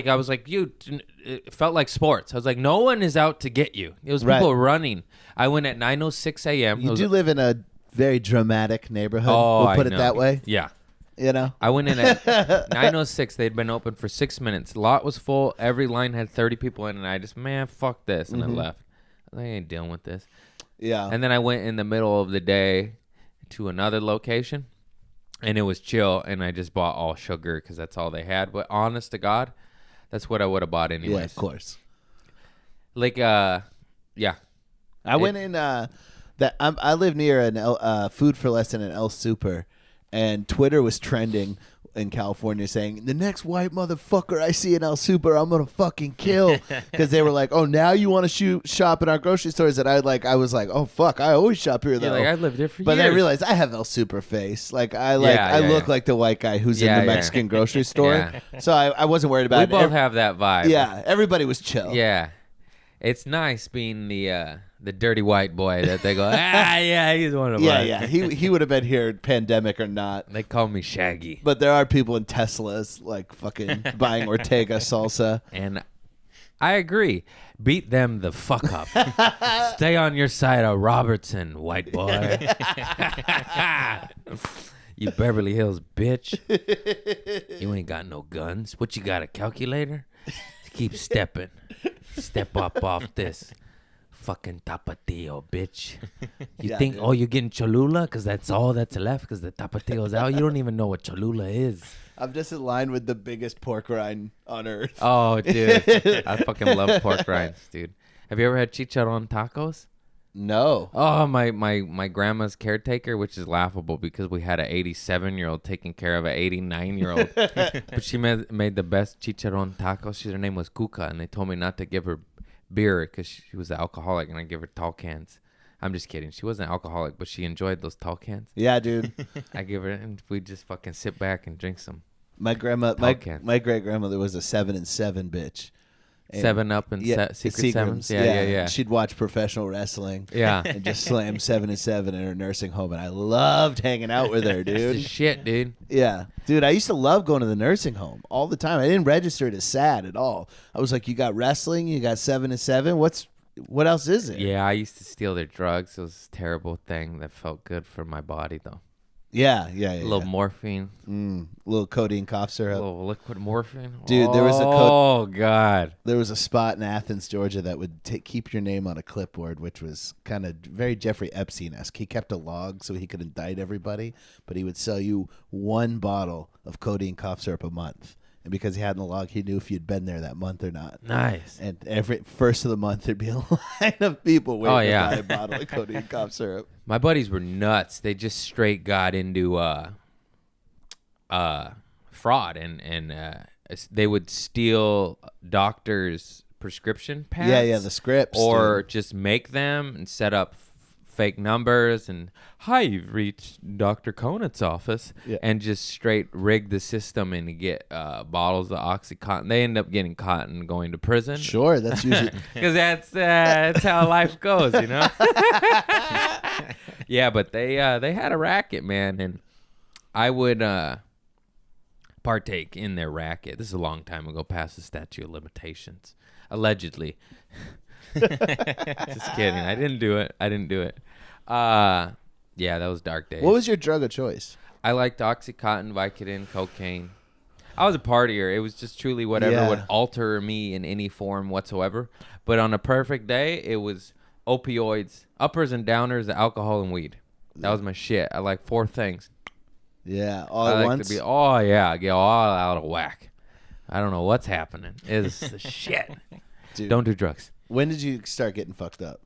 I was like, it felt like sports. I was like, no one is out to get you. It was people Right. running. I went at 9:06 a.m. You do live in a very dramatic neighborhood. Oh, we'll put I it know. that way. Yeah. You know. I went in at 9:06. They'd been open for 6 minutes. Lot was full. Every line had 30 people in, and I just, man, fuck this, and I left. I ain't dealing with this. Yeah. And then I went in the middle of the day to another location, and it was chill, and I just bought all sugar because that's all they had. But honest to God, that's what I would have bought anyways. Yeah, of course. Like, yeah. I went in. I live near an Food for Less than an El Super, and Twitter was trending in California saying, the next white motherfucker I see in El Super, I'm gonna fucking kill. Because they were like, oh, now you want to shop in our grocery stores? And I was like, oh fuck, I always shop here though. Like, I lived here for but years. I realized I have El Super face. Like I look like the white guy who's in Yeah, the yeah. Mexican grocery store. Yeah. So I wasn't worried about We it. both have that vibe. Yeah, everybody was chill. Yeah. It's nice being the dirty white boy that they go, yeah, he's one of us. Yeah. He would have been here, pandemic or not. They call me Shaggy. But there are people in Teslas like fucking buying Ortega salsa. And I agree. Beat them the fuck up. Stay on your side of Robertson, white boy. You Beverly Hills bitch. You ain't got no guns. What, you got a calculator? Keep stepping. Step up off this. Fucking tapatio, bitch. You Yeah, think, dude. oh, you're getting Cholula? Because that's all that's left because the tapatio's out. You don't even know what Cholula is. I'm just in line with the biggest pork rind on earth. Oh, dude. I fucking love pork rinds, dude. Have you ever had chicharron tacos? No. Oh, my grandma's caretaker, which is laughable because we had an 87-year-old taking care of an 89-year-old. But she made the best chicharron tacos. Her name was Cuca, and they told me not to give her beer because she was an alcoholic, and I give her tall cans. I'm just kidding. She wasn't an alcoholic, but she enjoyed those tall cans. Yeah, dude. I give her, and we just fucking sit back and drink some. My grandma, Tall cans. my great grandmother was a 7 and 7 bitch. And 7 Up and Secret Sevens. Yeah. She'd watch professional wrestling. Yeah. And just slam 7 and 7 in her nursing home, and I loved hanging out with her, It's dude. the shit, dude. Yeah, dude, I used to love going to the nursing home all the time. I didn't register it as sad at all. I was like, you got wrestling, you got 7 and 7. What else is it? Yeah, I used to steal their drugs. It was a terrible thing that felt good for my body, though. Yeah. A little morphine, little codeine cough a syrup. little liquid morphine. Dude, there was a Oh, God. There was a spot in Athens, Georgia, that would keep your name on a clipboard, which was kind of very Jeffrey Epstein-esque. He kept a log so he could indict everybody, but he would sell you 1 bottle of codeine cough syrup a month. And because he had in the log, he knew if you'd been there that month or not. Nice. And every first of the month, there'd be a line of people waiting yeah. to buy a bottle of codeine cough syrup. My buddies were nuts. They just straight got into fraud, and they would steal doctors' prescription pads. Yeah, the scripts. Or dude. just make them and set up fake numbers and, hi, you've reached Dr. Conant's office, Yeah. and just straight rig the system and get bottles of OxyContin. They end up getting caught and going to prison. Sure, that's usually... Because that's how life goes, you know? Yeah, but they had a racket, man, and I would partake in their racket. This is a long time ago, past the statute of limitations. Allegedly. Just kidding. I didn't do it. Yeah, that was dark days. What was your drug of choice? I liked OxyContin, Vicodin, cocaine. I was a partier. It was just truly whatever would alter me in any form whatsoever. But on a perfect day, it was opioids, uppers and downers, alcohol, and weed. That was my shit. I like 4 things. Yeah, all I at like once? to be, get all out of whack. I don't know what's happening. It's the shit. Dude. Don't do drugs. When did you start getting fucked up?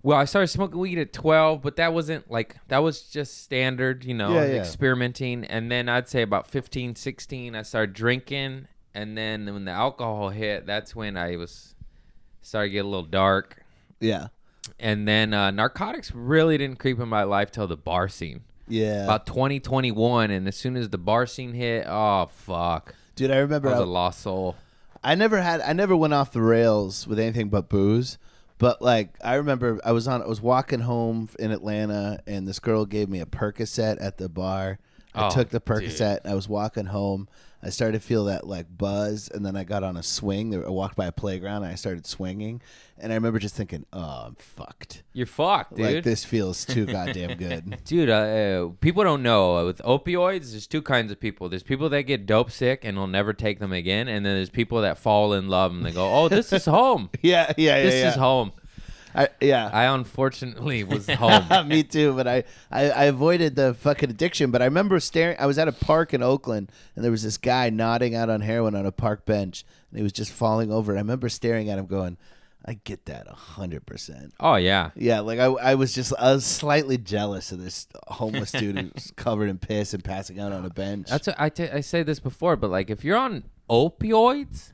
Well, I started smoking weed at 12, but that wasn't that was just standard, experimenting. And then I'd say about 15, 16, I started drinking. And then when the alcohol hit, that's when I started to get a little dark. Yeah. And then narcotics really didn't creep in my life till the bar scene. Yeah. About 2021, and as soon as the bar scene hit, oh, fuck. Dude, I remember I was a lost soul. I never went off the rails with anything but booze. But I remember I was walking home in Atlanta, and this girl gave me a Percocet at the bar. I Oh, took the dude. Percocet. I was walking home. I started to feel that like buzz, and then I got on a swing. I walked by a playground, and I started swinging. And I remember just thinking, "Oh, I'm fucked. You're fucked, dude. Like this feels too goddamn good." Dude, people don't know. With opioids, there's two kinds of people. There's people that get dope sick and will never take them again. And then there's people that fall in love and they go, oh, this is home. Yeah. This is home. Yeah. I unfortunately was home. Me too, but I avoided the fucking addiction. But I remember staring. I was at a park in Oakland, and there was this guy nodding out on heroin on a park bench, and he was just falling over. And I remember staring at him, going, "I get that 100%." Oh, yeah. Yeah, like I was slightly jealous of this homeless dude who's covered in piss and passing out on a bench. That's what I say this before, but like if you're on opioids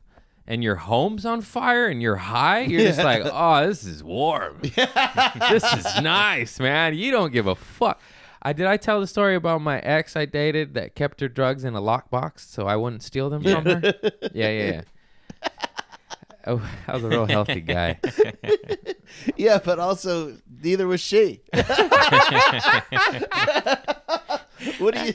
and your home's on fire and you're high, you're just like, oh, this is warm. This is nice, man. You don't give a fuck. Did I tell the story about my ex I dated that kept her drugs in a lockbox so I wouldn't steal them from her? Yeah. Oh, I was a real healthy guy. Yeah, but also neither was she. What are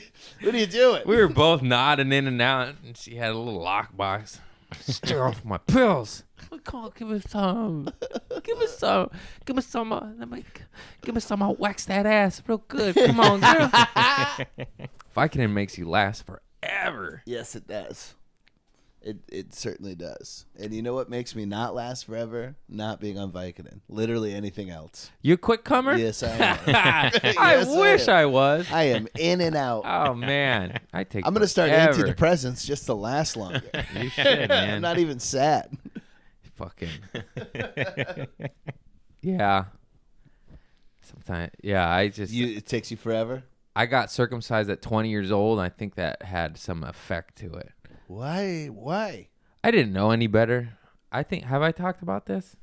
you doing? We were both nodding in and out, and she had a little lockbox. Stir off my pills. Come on, give me some. Give me some. Give me some. Give me some. I'll wax that ass real good. Come on, girl. Vicodin makes you last forever. Yes, it does. It certainly does. And you know what makes me not last forever? Not being on Vicodin. Literally anything else. You a quick comer? Yes, I am. I Yes, wish am. I was. I am in and out. Oh man, I take. I'm gonna start forever. antidepressants just to last longer. You should, man. I'm not even sad. Fucking. Yeah. Sometimes, yeah. It takes you forever. I got circumcised at 20 years old. And I think that had some effect to it. Why? I didn't know any better. Have I talked about this?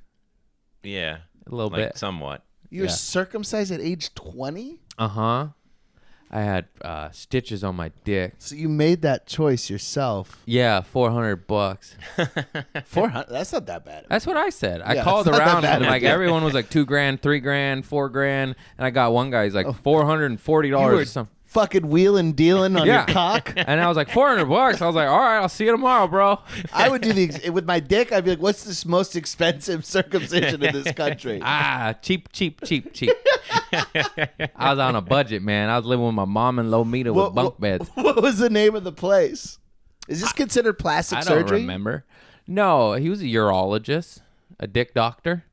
Yeah. A little Like bit. somewhat. You were Yeah. circumcised at age 20? Uh-huh. I had stitches on my dick. So you made that choice yourself. Yeah, $400. 400? That's not that bad. That's what I said. I Yeah, called it's not that around bad and like idea. everyone was like $2,000, $3,000, $4,000, and I got one guy. He's like $440 You or were something. fucking wheeling dealing on your cock. And I was like $400. I was like, all right, I'll see you tomorrow, bro. I would do with my dick. I'd be like, "What's this most expensive circumcision in this country?" Cheap. I was on a budget, man. I was living with my mom in Lomita with bunk beds. What was the name of the place? Is this considered plastic I surgery? don't remember. No, he was a urologist, a dick doctor.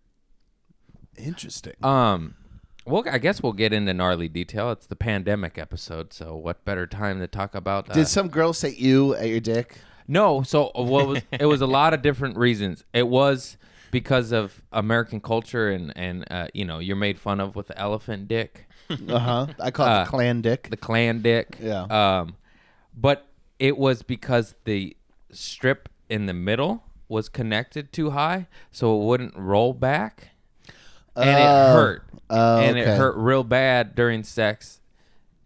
Interesting. Well, I guess we'll get into gnarly detail. It's the pandemic episode, so what better time to talk about? Did some girl say "you" at your dick? No. So it was a lot of different reasons. It was because of American culture and you're made fun of with the elephant dick, I call it the clan dick. the clan dick. Yeah. But it was because the strip in the middle was connected too high, so it wouldn't roll back, and it hurt. And it okay. hurt real bad during sex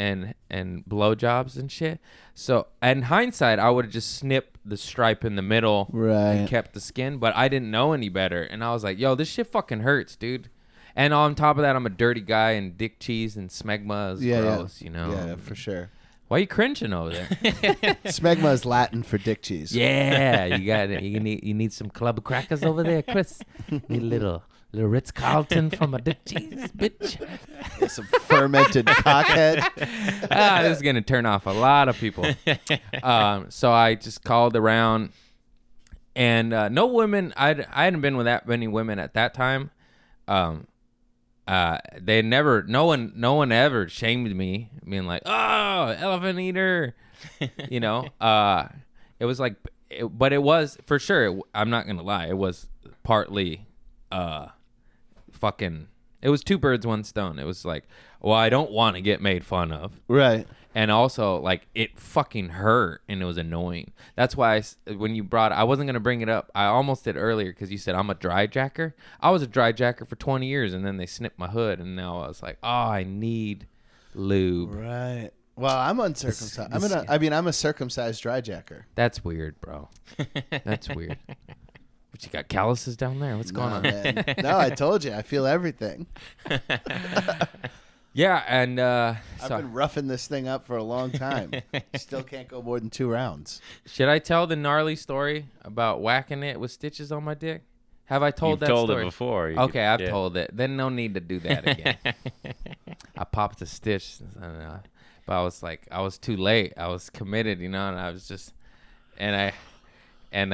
and blowjobs and shit. So in hindsight, I would have just snipped the stripe in the middle Right. and kept the skin, but I didn't know any better. And I was like, yo, this shit fucking hurts, dude. And on top of that, I'm a dirty guy, and dick cheese and smegma is gross, you know. Yeah, for sure. Why are you cringing over there? Smegma is Latin for dick cheese. Yeah, you got it. You need some club crackers over there, Chris. Need a little Ritz Carlton from a dick cheese, bitch. Some fermented cockhead. This is gonna turn off a lot of people. So I just called around, and no women. I hadn't been with that many women at that time. They never. No one ever shamed me, being like, "Oh, elephant eater," you know. It was like, but it was for sure. I'm not gonna lie. It was partly, fucking. It was two birds, one stone. It was like, well, I don't want to get made fun of. Right. And also, like, it fucking hurt, and it was annoying. That's why when you brought it, I wasn't going to bring it up. I almost did earlier because you said I'm a dry jacker. I was a dry jacker for 20 years, and then they snipped my hood, and now I was like, oh, I need lube. Right. Well, I'm uncircumcised. I'm a circumcised dry jacker. That's weird, bro. That's weird. But you got calluses down there? What's going on? Man. No, I told you. I feel everything. Yeah, and I've so been roughing this thing up for a long time. Still can't go more than 2 rounds. should I tell the gnarly story about whacking it with stitches on my dick? Have I told You've that told story? it before. Okay, I've yeah. told it. Then no need to do that again. I popped a stitch, but I was too late. I was committed, and I was just, and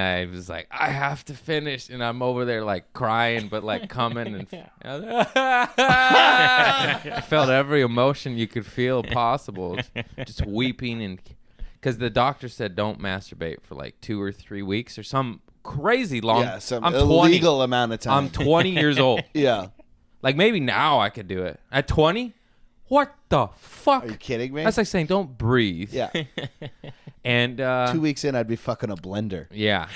I was like, I have to finish, and I'm over there like crying, but like coming, and I felt every emotion you could feel possible, just weeping, and because the doctor said don't masturbate for like 2 or 3 weeks or some crazy long. Yeah, some I'm illegal 20. amount of time. I'm 20 years old. Yeah. Like maybe now I could do it. At 20, what the fuck? Are you kidding me? That's like saying don't breathe. Yeah. And 2 weeks in, I'd be fucking a blender. yeah,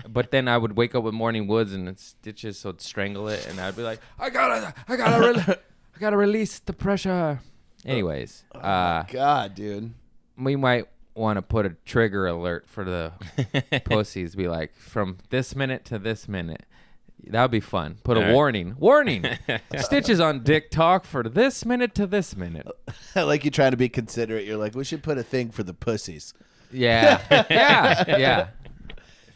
but then I would wake up with morning woods and it's stitches, so it'd strangle it, and I'd be like, I gotta release the pressure. Anyways, God, dude. we might want to put a trigger alert for the pussies. Be like, from this minute to this minute. That would be fun. Put a All right. warning. Stitches on dick talk for this minute to this minute. I like you trying to be considerate. You're like, we should put a thing for the pussies. Yeah. Yeah.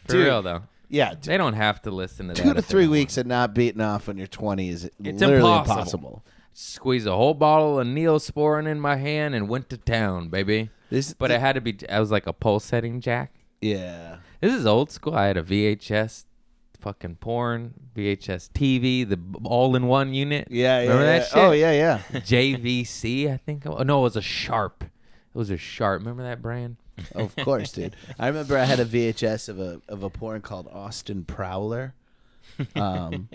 For Dude. real, though. Yeah. They don't have to listen to that. 2 to if they 3 don't weeks of not beating off when you're 20 is It's literally impossible. impossible. Squeeze a whole bottle of Neosporin in my hand and went to town, baby. But it had to be, I was like a pulse setting jack. Yeah. This is old school. I had a VHS fucking porn, VHS TV, the all-in-one unit. Yeah. Remember that shit? Oh, yeah. JVC, I think. Oh, no, it was a Sharp. It was a Sharp. Remember that brand? Of course, dude. I remember I had a VHS of a porn called Austin Prowler,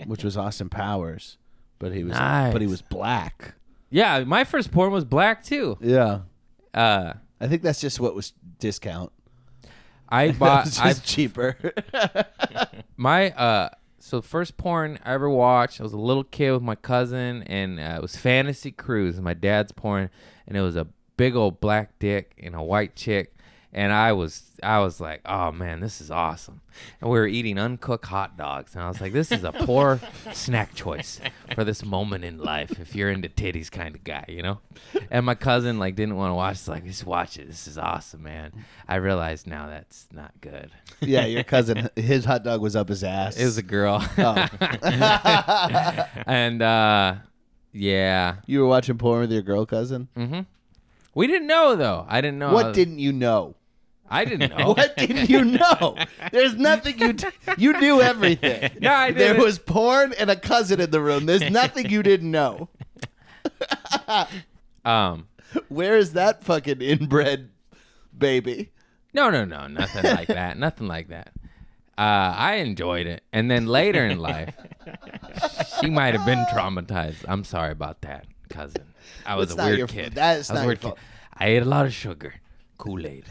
which was Austin Powers, but he was black. Yeah, my first porn was black too. Yeah. I I think that's just what was discount. bought It's just cheaper. so first porn I ever watched, I was a little kid with my cousin, and it was Fantasy Cruise, my dad's porn, and it was a big old black dick and a white chick, and I was like, oh man, this is awesome. And we were eating uncooked hot dogs, and I was like, this is a poor snack choice for this moment in life if you're into titties kind of guy, And my cousin like didn't want to watch. It's like, just watch it. This is awesome, man. I realize now that's not good. Yeah, your cousin, his hot dog was up his ass. It was a girl. Oh. And yeah. You were watching porn with your girl cousin? Mm-hmm. We didn't know though. I didn't know. What didn't you know? I didn't know. What didn't you know? There's nothing you knew everything. No, I There didn't. was porn and a cousin in the room. There's nothing you didn't know. Where is that fucking inbred baby? No, nothing like that. Nothing like that. I enjoyed it, and then later in life, she might have been traumatized. I'm sorry about that, cousin. I was It's a not your weird fault. kid. That is I was not a your weird fault. kid. I ate a lot of sugar, Kool-Aid,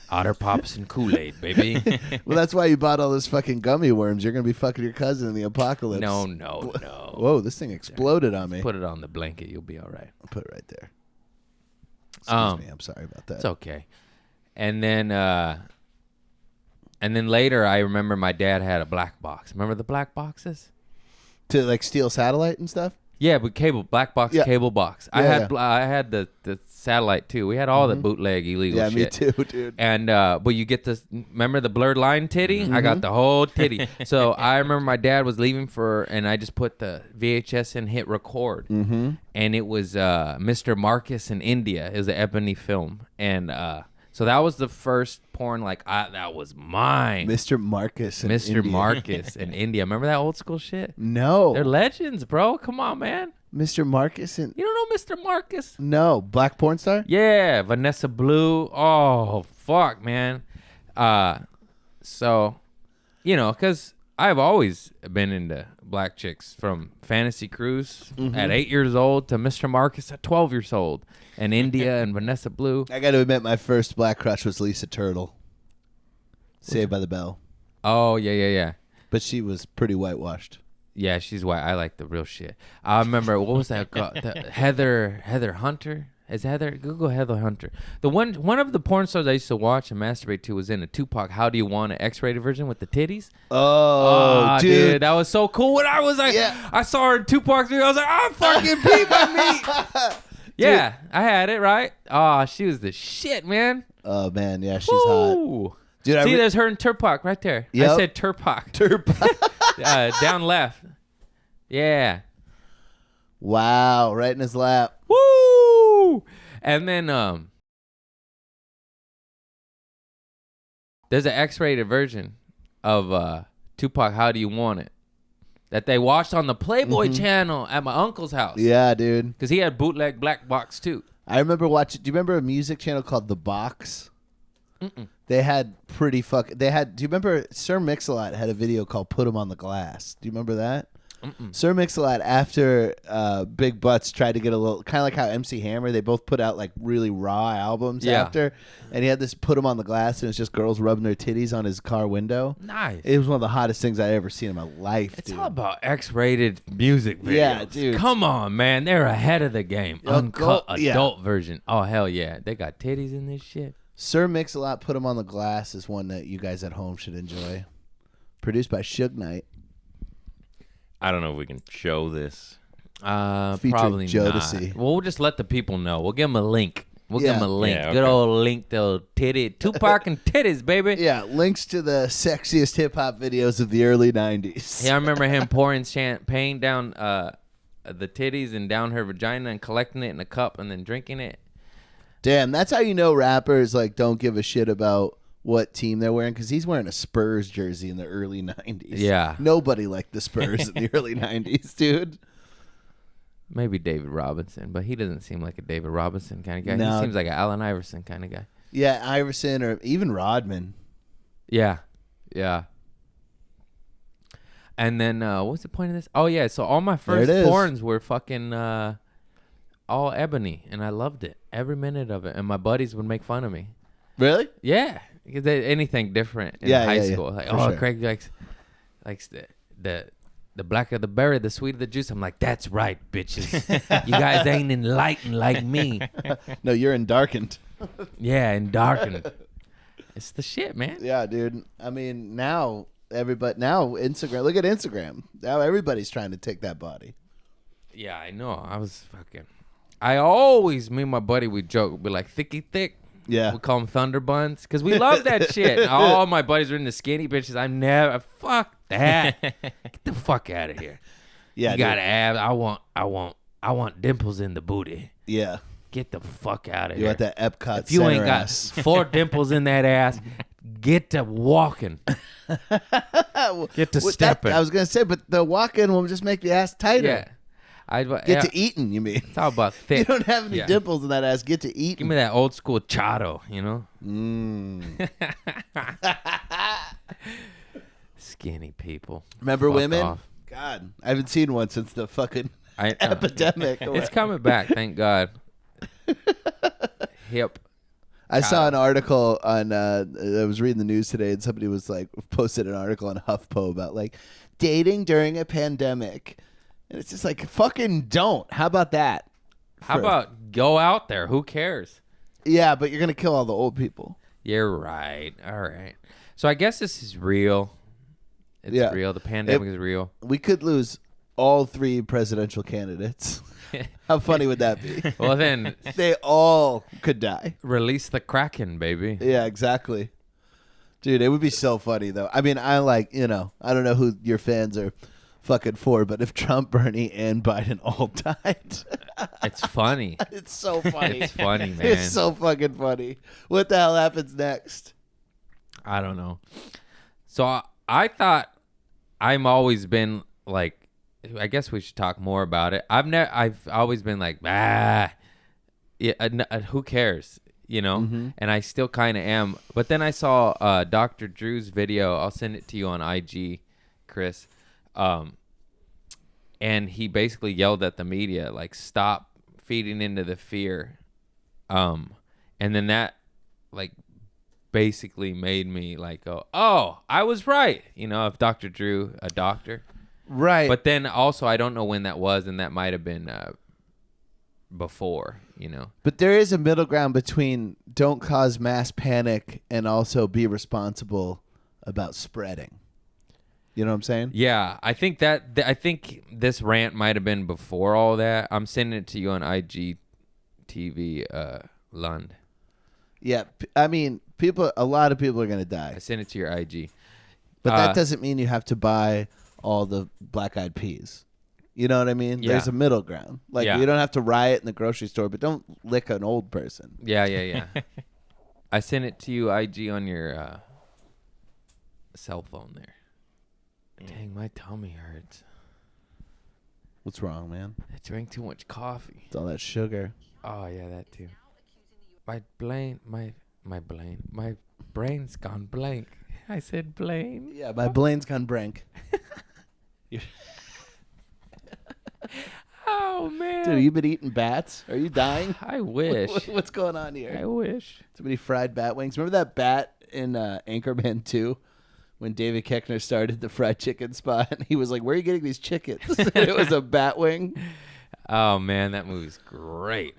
Otter Pops, and Kool-Aid, baby. Well, that's why you bought all those fucking gummy worms. You're gonna be fucking your cousin in the apocalypse. No. Whoa, this thing exploded on me. Put it on the blanket. You'll be all right. I'll put it right there. Excuse me. I'm sorry about that. It's okay. And then later, I remember my dad had a black box. Remember the black boxes? To like steal satellite and stuff. Yeah, but black box, Yeah. cable box. I had the satellite too. We had all the bootleg illegal Yeah, me shit. too, dude. And but you get this. Remember the blurred line titty? I got the whole titty. So I remember my dad was leaving and I just put the VHS in, hit record, and it was Mr. Marcus in India. It was an ebony film, and so that was the first porn. Like that was mine. Mr. Marcus. in Mr. India. Marcus in India. Remember that old school shit? No. They're legends, bro. Come on, man. Mr. Marcus and You don't know Mr. Marcus? no black porn star. Yeah, Vanessa Blue. Oh, fuck, man. So, because I've always been into black chicks from Fantasy Cruise at 8 years old to Mr. Marcus at 12 years old, and India and Vanessa Blue. I got to admit, my first black crush was Lisa Turtle. Saved by the Bell, Oh, yeah. but she was pretty whitewashed. Yeah, she's white. I like the real shit. I remember, what was that called? Heather Hunter? Is Heather? Google Heather Hunter. The one of the porn stars I used to watch and masturbate to was in a Tupac How Do You Want It X-rated version with the titties. Oh, dude. that was so cool. When I was like, Yeah. I saw her in Tupac's video. I was like, I'm fucking beat my meat. Yeah, I had it right. Oh, she was the shit, man. Oh man, yeah, she's hot. Ooh. Dude, See, there's her and Tupac right there. I Yep. said Tupac. Down left. Yeah. Wow, right in his lap. Woo! And then there's an X-rated version of Tupac, How Do You Want It? That they watched on the Playboy channel at my uncle's house. Yeah, dude. Because he had bootleg black box too. I remember watching. Do you remember a music channel called The Box? They had pretty Do you remember Sir Mix-a-Lot had a video called "Put 'Em on the Glass"? Do you remember that? Sir Mix-a-Lot, after Big Butts tried to get a little, kind of like how MC Hammer, they both put out like really raw albums after, and he had this "Put 'Em on the Glass," and it's just girls rubbing their titties on his car window. Nice. It was one of the hottest things I'd ever seen in my life. It's dude. all about X-rated music videos. Yeah, dude. Come on, man. They're ahead of the game. Yo, Uncut go- yeah. adult version. Oh, hell yeah. They got titties in this shit. Sir Mix-a-Lot, "Put 'Em on the Glass" is one that you guys at home should enjoy. Produced by Suge Knight. I don't know if we can show this. Featuring Probably Jodeci. not. Well, we'll just let the people know. We'll give them a link. We'll give them a link. Yeah, Good okay. old link to titty. Tupac and titties, baby. Yeah, links to the sexiest hip-hop videos of the early 90s. Yeah, I remember him pouring champagne down the titties and down her vagina and collecting it in a cup and then drinking it. Damn, that's how you know rappers like don't give a shit about what team they're wearing, because he's wearing a Spurs jersey in the early 90s. Yeah. Nobody liked the Spurs in the early 90s, dude. Maybe David Robinson, but he doesn't seem like a David Robinson kind of guy. No. He seems like an Allen Iverson kind of guy. Yeah, Iverson or even Rodman. Yeah. Yeah. And then what's the point of this? Oh, yeah. So all my There first it is. porns were fucking all ebony, and I loved it. Every minute of it. And my buddies would make fun of me. Really? Yeah. Because anything different in Yeah, high yeah, yeah. school. Like, For oh, sure. Craig likes the blacker the berry, the sweeter the juice. I'm like, that's right, bitches. You guys ain't enlightened like me. No, you're in darkened. Yeah, and darkened. It's the shit, man. Yeah, dude. I mean, now Instagram. Look at Instagram. Now everybody's trying to take that body. Yeah, I know. I always, me and my buddy, we joke. We'd be like, thicky thick. Yeah. We call them thunder buns because we love that shit. And all my buddies are into skinny bitches. Fuck that. Get the fuck out of here. Yeah, You got dude. abs. I want dimples in the booty. Yeah. Get the fuck out of You here. want that Epcot If you ain't center got ass. 4 dimples in that ass, get to walking. Get to What stepping. I was gonna say, but the walk-in will just make the ass tighter. Yeah. Get to eating, you mean? It's all about thick. You don't have any Yeah. dimples in that ass. Get to Give eating. me that old school chado, you know? Skinny people. Remember Fuck women? off. God, I haven't seen one since the fucking I- epidemic. It's coming back, thank God. Hip. I saw an article on. I was reading the news today, and somebody was like posted an article on HuffPo about like dating during a pandemic, and it's just like fucking don't. How about that? How about go out there? Who cares? Yeah, but you're gonna kill all the old people. You're right. All right. So I guess this is real. It's Yeah. real. The pandemic is real. We could lose all 3 presidential candidates. How funny would that be? Well, then They all could die. release the Kraken, baby. Yeah, exactly. Dude, it would be so funny though. I mean, I don't know who your fans are fucking for, but if Trump, Bernie, and Biden all died, It's funny. it's so funny. It's funny, man. It's so fucking funny. What the hell happens next? I don't know. So I thought I'm always been like, I guess we should talk more about it. I've always been like, yeah, who cares, you know? And I still kind of am. But then I saw Dr. Drew's video. I'll send it to you on IG, Chris. And he basically yelled at the media, like, stop feeding into the fear. And then that, like, basically made me like go, oh, I was right. You know, if Dr. Drew, a doctor. Right. But then also I don't know when that was, and that might have been before, you know. But there is a middle ground between don't cause mass panic and also be responsible about spreading. You know what I'm saying? Yeah, I think I think this rant might have been before all that. I'm sending it to you on IG, TV Lund. Yeah, I mean, a lot of people are gonna die, I sent it to your IG. but that doesn't mean you have to buy all the Black Eyed Peas. You know what I mean? Yeah. There's a middle ground. Like Yeah. you don't have to riot in the grocery store, but don't lick an old person. Yeah. I sent it to you IG on your cell phone there. Dang, my tummy hurts. What's wrong, man? I drank too much coffee. It's all that sugar. Oh yeah, that too. My brain's gone blank. I said Blaine. Yeah, my Blaine's gone blank. Oh man. Dude, you been eating bats? Are you dying? I wish. What's going on here? I wish. Somebody fried bat wings. Remember that bat in Anchorman 2 when David Koechner started the fried chicken spot? And he was like, where are you getting these chickens? And it was a bat wing. Oh man, that movie's great.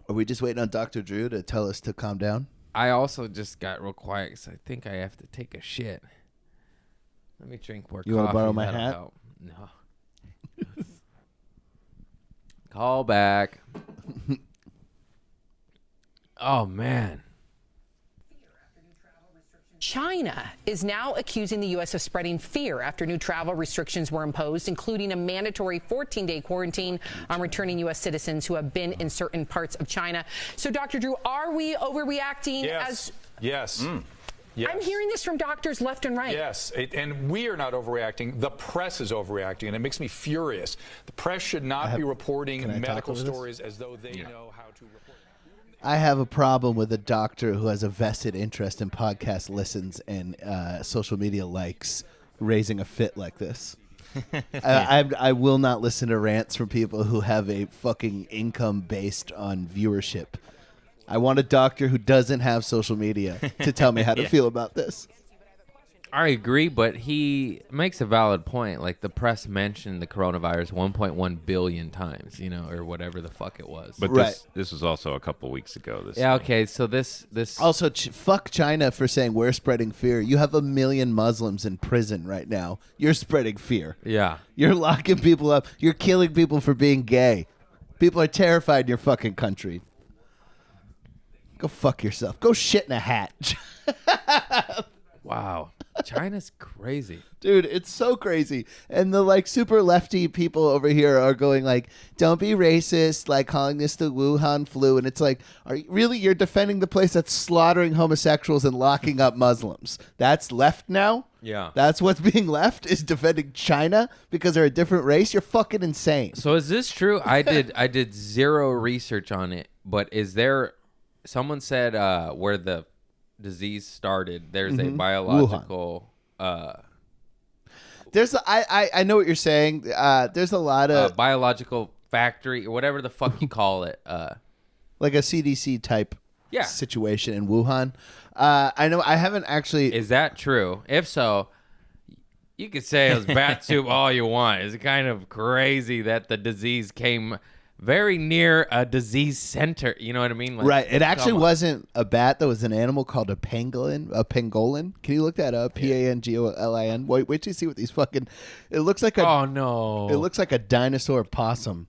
Are we just waiting on Dr. Drew to tell us to calm down? I also just got real quiet because I think I have to take a shit. Let me drink more coffee. You wanna borrow my That'll hat? help. No. Call back. Oh, man. China is now accusing the U.S. of spreading fear after new travel restrictions were imposed, including a mandatory 14-day quarantine on returning U.S. citizens who have been in certain parts of China. So, Dr. Drew, are we overreacting? Yes. Yes. Yes. I'm hearing this from doctors left and right. Yes, and we are not overreacting. The press is overreacting, and it makes me furious. The press should not be reporting Can I talk medical over this? stories as though they know how to report. I have a problem with a doctor who has a vested interest in podcast listens and social media likes raising a fit like this. I will not listen to rants from people who have a fucking income based on viewership. I want a doctor who doesn't have social media to tell me how to feel about this. I agree, but he makes a valid point. Like, the press mentioned the coronavirus 1.1 billion times, or whatever the fuck it was. But Right. this was also a couple weeks ago. Yeah, okay, so this Also, fuck China for saying we're spreading fear. You have 1 million Muslims in prison right now. You're spreading fear. yeah. You're locking people up. You're killing people for being gay. People are terrified in your fucking country. Go fuck yourself. Go shit in a hat. Wow. China's crazy. Dude, it's so crazy. And the super lefty people over here are going like, don't be racist, like calling this the Wuhan flu. And it's like, you're defending the place that's slaughtering homosexuals and locking up Muslims. That's left now? Yeah. That's what's being left is defending China because they're a different race? You're fucking insane. So is this true? I did zero research on it, but is there someone said where the disease started, there's a biological I know what you're saying. There's a lot of biological factory or whatever the fuck you call it. like a CDC type Yeah. situation in Wuhan. I know I haven't actually. Is that true? If so, you could say it was bat soup all you want. It's kind of crazy that the disease came very near a disease center. You know what I mean? Like, Right. It actually come on. wasn't a bat. That was an animal called a pangolin. A pangolin. Can you look that up? Pangolin. Wait till you see what these fucking. It looks like a. Oh no! It looks like a dinosaur possum.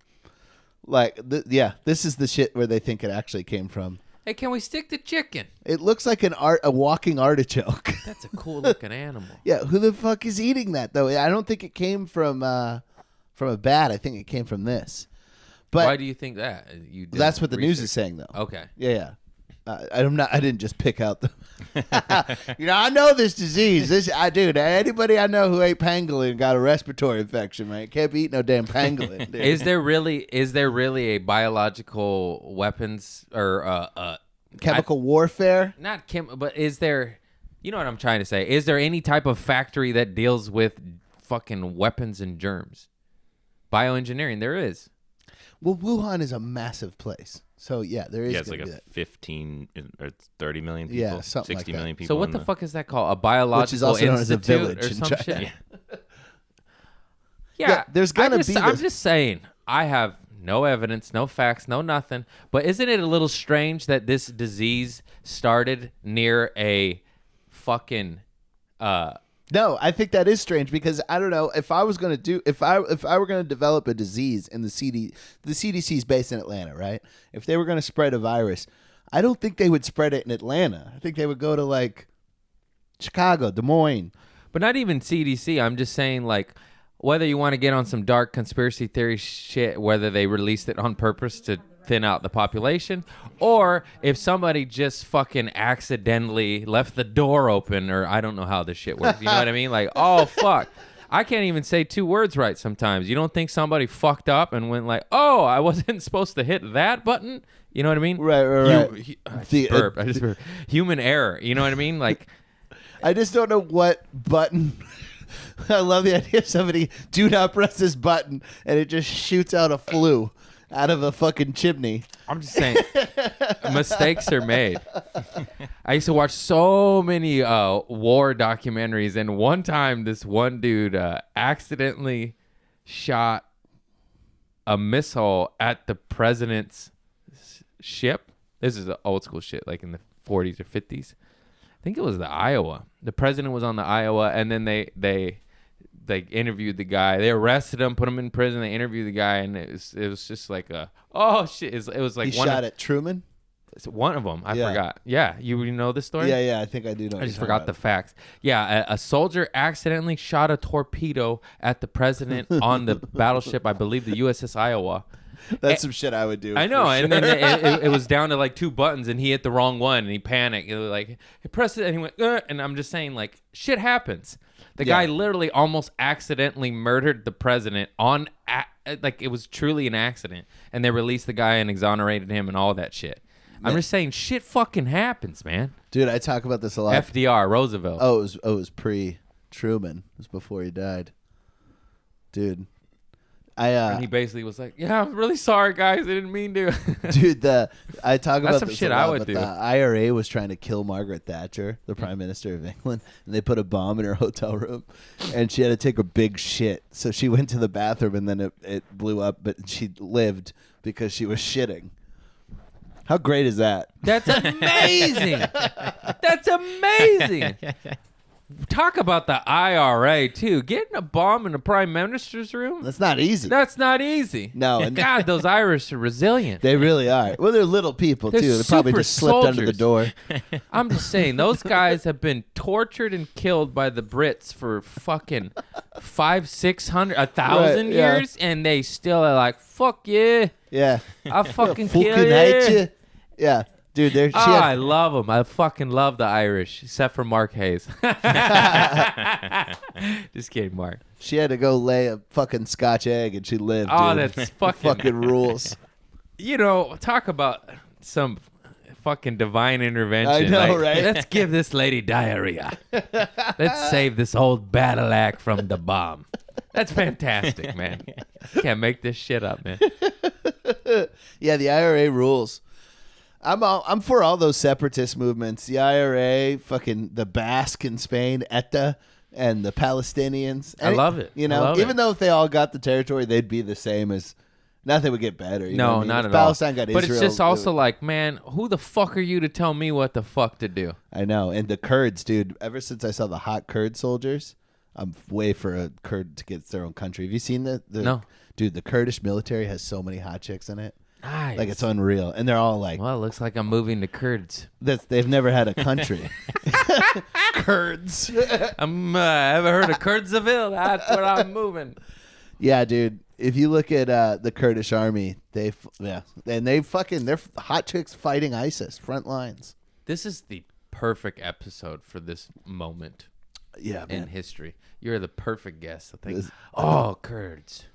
Like this is the shit where they think it actually came from. Hey, can we stick to chicken? It looks like a walking artichoke. That's a cool looking animal. Yeah, who the fuck is eating that though? I don't think it came from a bat. I think it came from this. But why do you think that? You did that's what the news is research. saying though. Okay. Yeah. I'm not. I didn't just pick out the. I know this disease. Dude. Anybody I know who ate pangolin got a respiratory infection, man. Can't be eating no damn pangolin. Dude. Is there really a biological weapons or Chemical warfare? not but is there? You know what I'm trying to say? Is there any type of factory that deals with fucking weapons and germs? Bioengineering, there is. Well, Wuhan is a massive place, so yeah, there is. Yeah, it's gonna like be a that. 15 or 30 million people. Yeah, something like 60 that. million people. So what in the fuck is that called? A biological Which is also known as a institute village or in some China. shit? Yeah, there's gonna be I'm this- just saying. I have no evidence, no facts, no nothing. But isn't it a little strange that this disease started near a fucking No, I think that is strange because I don't know if I was going to do if I were going to develop a disease and the CDC is based in Atlanta, right? If they were going to spread a virus, I don't think they would spread it in Atlanta. I think they would go to like Chicago, Des Moines. But not even CDC. I'm just saying, like, whether you want to get on some dark conspiracy theory shit, whether they released it on purpose to thin out the population, or if somebody just fucking accidentally left the door open, or I don't know how this shit works. You know what I mean? Like, oh, fuck. I can't even say 2 words right sometimes. You don't think somebody fucked up and went like, oh, I wasn't supposed to hit that button? You know what I mean? Right. I just burped. Human error. You know what I mean? Like, I just don't know what button. I love the idea of somebody do not press this button and it just shoots out a flue out of a fucking chimney. I'm just saying, mistakes are made. I used to watch so many war documentaries, and one time this one dude accidentally shot a missile at the president's ship. This is old school shit, like in the 40s or 50s. I think it was the Iowa. The president was on the Iowa, and then they interviewed the guy. They arrested him, put him in prison. They interviewed the guy, and it was just like oh shit! It was like he shot at Truman. It's one of them. I Yeah. forgot. Yeah, you know this story? Yeah, I think I do know. I just forgot the facts. Yeah, a soldier accidentally shot a torpedo at the president on the battleship, I believe the USS Iowa. That's some shit I would do. I know, for and sure. then it was down to like 2 buttons, and he hit the wrong one, and he panicked. It was like he pressed it, and he went, and I'm just saying, like, shit happens. The guy literally almost accidentally murdered the president like it was truly an accident, and they released the guy and exonerated him and all that shit. I'm just saying, shit fucking happens, man. Dude, I talk about this a lot. FDR, Roosevelt. Oh, it was pre-Truman. It was before he died. Dude, And he basically was like, "Yeah, I'm really sorry, guys. I didn't mean to." dude, I talk about some this shit a lot, I would but do. the IRA was trying to kill Margaret Thatcher, the Prime Minister of England, and they put a bomb in her hotel room, and she had to take a big shit. So she went to the bathroom, and then it blew up, but she lived because she was shitting. How great is that? That's amazing. That's amazing. Talk about the IRA too. Getting a bomb in the prime minister's room. That's not easy. That's not easy. No, and God, those Irish are resilient. they really are. Well, they're little people They're too. They probably super just slipped under the soldiers. door. I'm just saying, those guys have been tortured and killed by the Brits for fucking 500, 600, 1,000 Right, yeah. years, and they still are like, fuck yeah, Yeah, I'll fucking fucking kill hate you. you. Yeah, dude. She I had, love them. I fucking love the Irish, except for Mark Hayes. Just kidding, Mark. she had to go lay a fucking Scotch egg, and she lived. Oh, dude. that's fucking rules. You know, talk about some fucking divine intervention. I know, Like, right? Let's give this lady diarrhea. Let's save this old battle axe from the bomb. That's fantastic, man. Can't make this shit up, man. Yeah, the IRA rules. I'm for all those separatist movements. The IRA, fucking the Basque in Spain, ETA, and the Palestinians. I love it. You I know, love even it. though if they all got the territory, they'd be the same as. Nothing would get better. You know No, what I mean? not If at all. Palestine got But Israel, it's just it also would- like, man, who the fuck are you to tell me what the fuck to do? I know, and the Kurds, dude. Ever since I saw the hot Kurd soldiers, I'm way for a Kurd to get their own country. Have you seen the No. Dude, the Kurdish military has so many hot chicks in it. Nice. Like, it's unreal. And they're all like, Well, it looks like I'm moving to Kurds. they've never had a country. Kurds. I'm ever heard of Kurdsville? That's where I'm moving. Yeah, dude. If you look at the Kurdish army, they're hot chicks fighting ISIS, front lines. This is the perfect episode for this moment Yeah, in man. history. You're the perfect guest. I think. This- Oh, Kurds.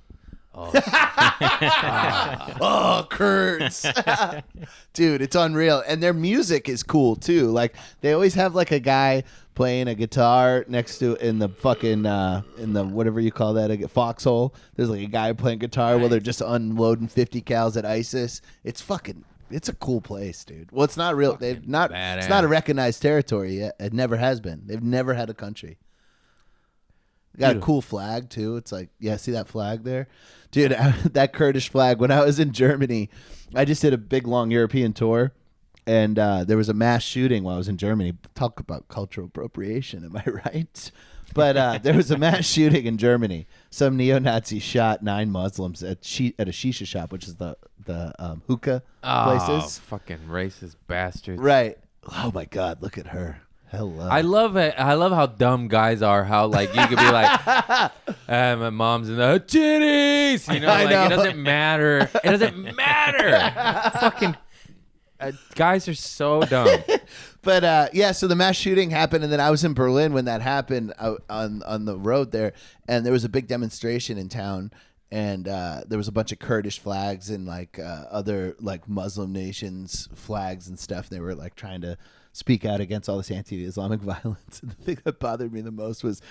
Oh, Kurds. Dude, it's unreal. And their music is cool too. Like, they always have like a guy playing a guitar next to in the fucking in the whatever you call that, a foxhole. There's like a guy playing guitar while they're just unloading 50 cals at ISIS. It's a cool place, dude. Well, it's not real. It's not a recognized territory yet. It never has been. They've never had a country. They got a cool flag too. It's like, yeah, see that flag there? Dude, that Kurdish flag. When I was in Germany, I just did a big long European tour, and there was a mass shooting while I was in Germany. Talk about cultural appropriation, am I right? But there was a mass shooting in Germany. Some neo-Nazis shot 9 Muslims at a shisha shop, which is the hookah places. Fucking racist bastards. Right. Oh my God! Look at her. Hello. I love it. I love how dumb guys are. How like you could be like, my mom's in the titties. You know, I like know. it doesn't matter. It doesn't matter. Fucking guys are so dumb. But yeah, so the mass shooting happened, and then I was in Berlin when that happened on the road there, and there was a big demonstration in town, and there was a bunch of Kurdish flags and like other like Muslim nations flags and stuff. They were like trying to speak out against all this anti-Islamic violence. And the thing that bothered me the most was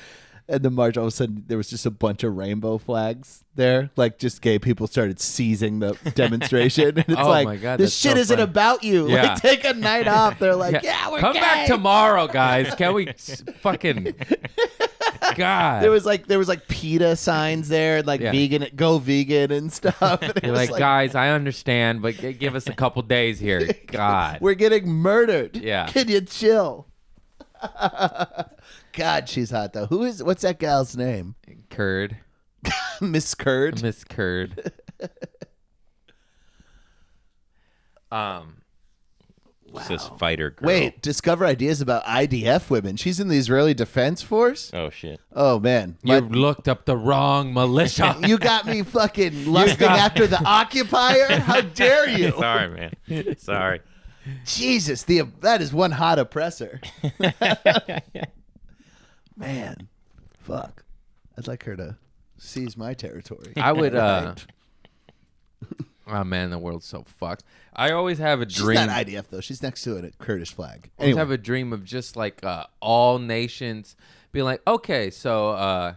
at the march, all of a sudden there was just a bunch of rainbow flags there. Like just gay people started seizing the demonstration. And it's Oh like, my God, this that's shit so isn't funny. about you. Yeah. Like take a night off. They're like, yeah, we're Come gay. back tomorrow, guys. Can we fucking God? There was like PETA signs there, like Yeah. vegan, go vegan and stuff. And it You're was like, guys, I understand, but give us a couple days here. God. we're getting murdered. Yeah. Can you chill? God, she's hot though. What's that gal's name? Curd. Miss Curd. Miss Curd. It's this fighter girl. Wait, discover ideas about IDF women. She's in the Israeli Defense Force. Oh shit. Oh man, You looked up the wrong militia. you got me fucking lusting after the occupier. How dare you? Sorry, man. Sorry. Jesus, that is one hot oppressor. Man, fuck. I'd like her to seize my territory. I would. Oh man, the world's so fucked. I always have a She's dream. not IDF though. She's next to a Kurdish flag. I always have a dream of just like all nations being like, okay, so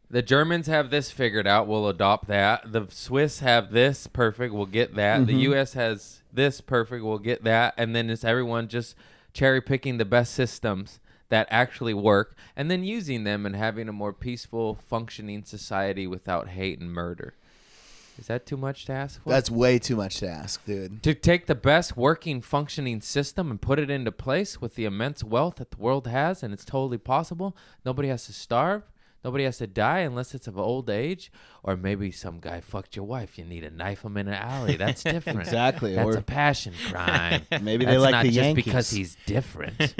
the Germans have this figured out. We'll adopt that. The Swiss have this perfect. We'll get that. The U.S. has this perfect. We'll get that. And then it's everyone just cherry picking the best systems that actually work and then using them and having a more peaceful, functioning society without hate and murder. Is that too much to ask for? That's way too much to ask, dude. To take the best working, functioning system and put it into place with the immense wealth that the world has, and it's totally possible. Nobody has to starve. Nobody has to die unless it's of old age. Or maybe some guy fucked your wife. You need to knife him in an alley. That's different. Exactly. That's Or a passion crime. maybe they That's like not the just Yankees. because he's different.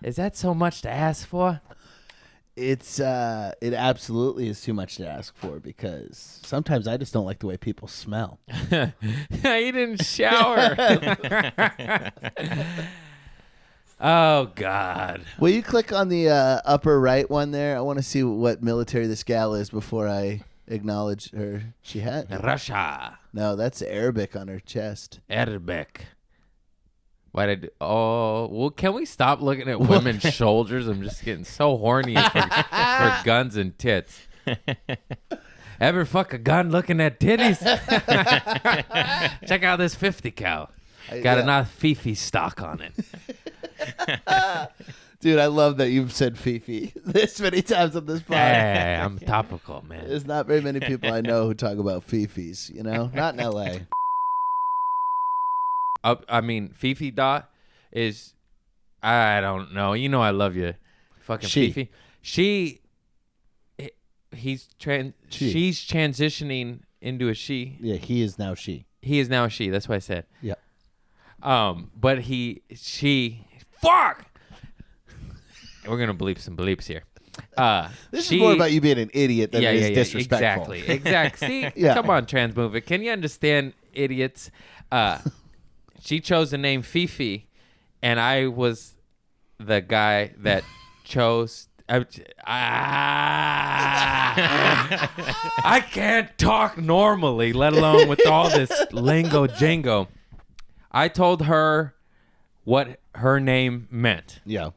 Is that so much to ask for? It absolutely is too much to ask for because sometimes I just don't like the way people smell. You didn't shower. Oh, God. Will you click on the upper right one there? I want to see what military this gal is before I acknowledge her. She had Russia. no, that's Arabic on her chest. Arabic. Why did? Oh, well, can we stop looking at women's shoulders? I'm just getting so horny for guns and tits. Ever fuck a gun looking at titties? Check out this 50 cal. Got yeah. enough Fifi stock on it. Dude, I love that you've said Fifi this many times on this podcast. Hey, I'm topical, man. There's not very many people I know who talk about Fifis, you know? Not in L.A. I mean, Fifi Dot is, I don't know. You know I love you, fucking She. Fifi. She's transitioning into a she. Yeah, he is now she. He is now a she. That's what I said. Yeah. But fuck. We're gonna bleep some bleeps here. This is more about you being an idiot than it is disrespectful. Exactly. See, Yeah. come on, trans movement. Can you understand idiots? She chose the name Fifi, and I was the guy that chose. I can't talk normally, let alone with all this lingo jingo. I told her what her name meant, Yeah.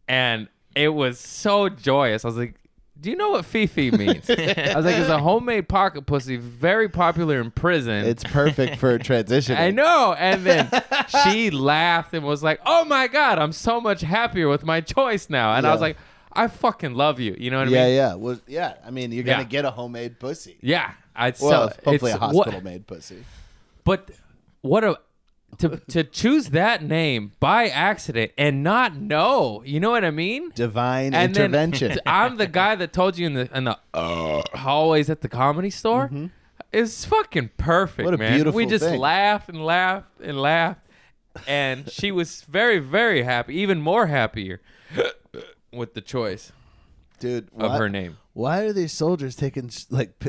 and it was so joyous. I was like, do you know what Fifi means? I was like, it's a homemade pocket pussy, very popular in prison. It's perfect for transitioning. I know. And then she laughed and was like, oh my God, I'm so much happier with my choice now. And I was Yeah. like, I fucking love you. You know what I Yeah, mean? yeah. Well, yeah. I mean, you're going to Yeah. get a homemade pussy. Yeah. Well, hopefully a hospital-made pussy. But what a to choose that name by accident and not know. You know what I mean? Divine And then intervention. I'm the guy that told you in the hallways at the Comedy Store. It's fucking perfect, What a man. beautiful We just thing. laughed and laughed and laughed, and she was very, very happy, even more happier with the choice Dude, of her name. Why are these soldiers taking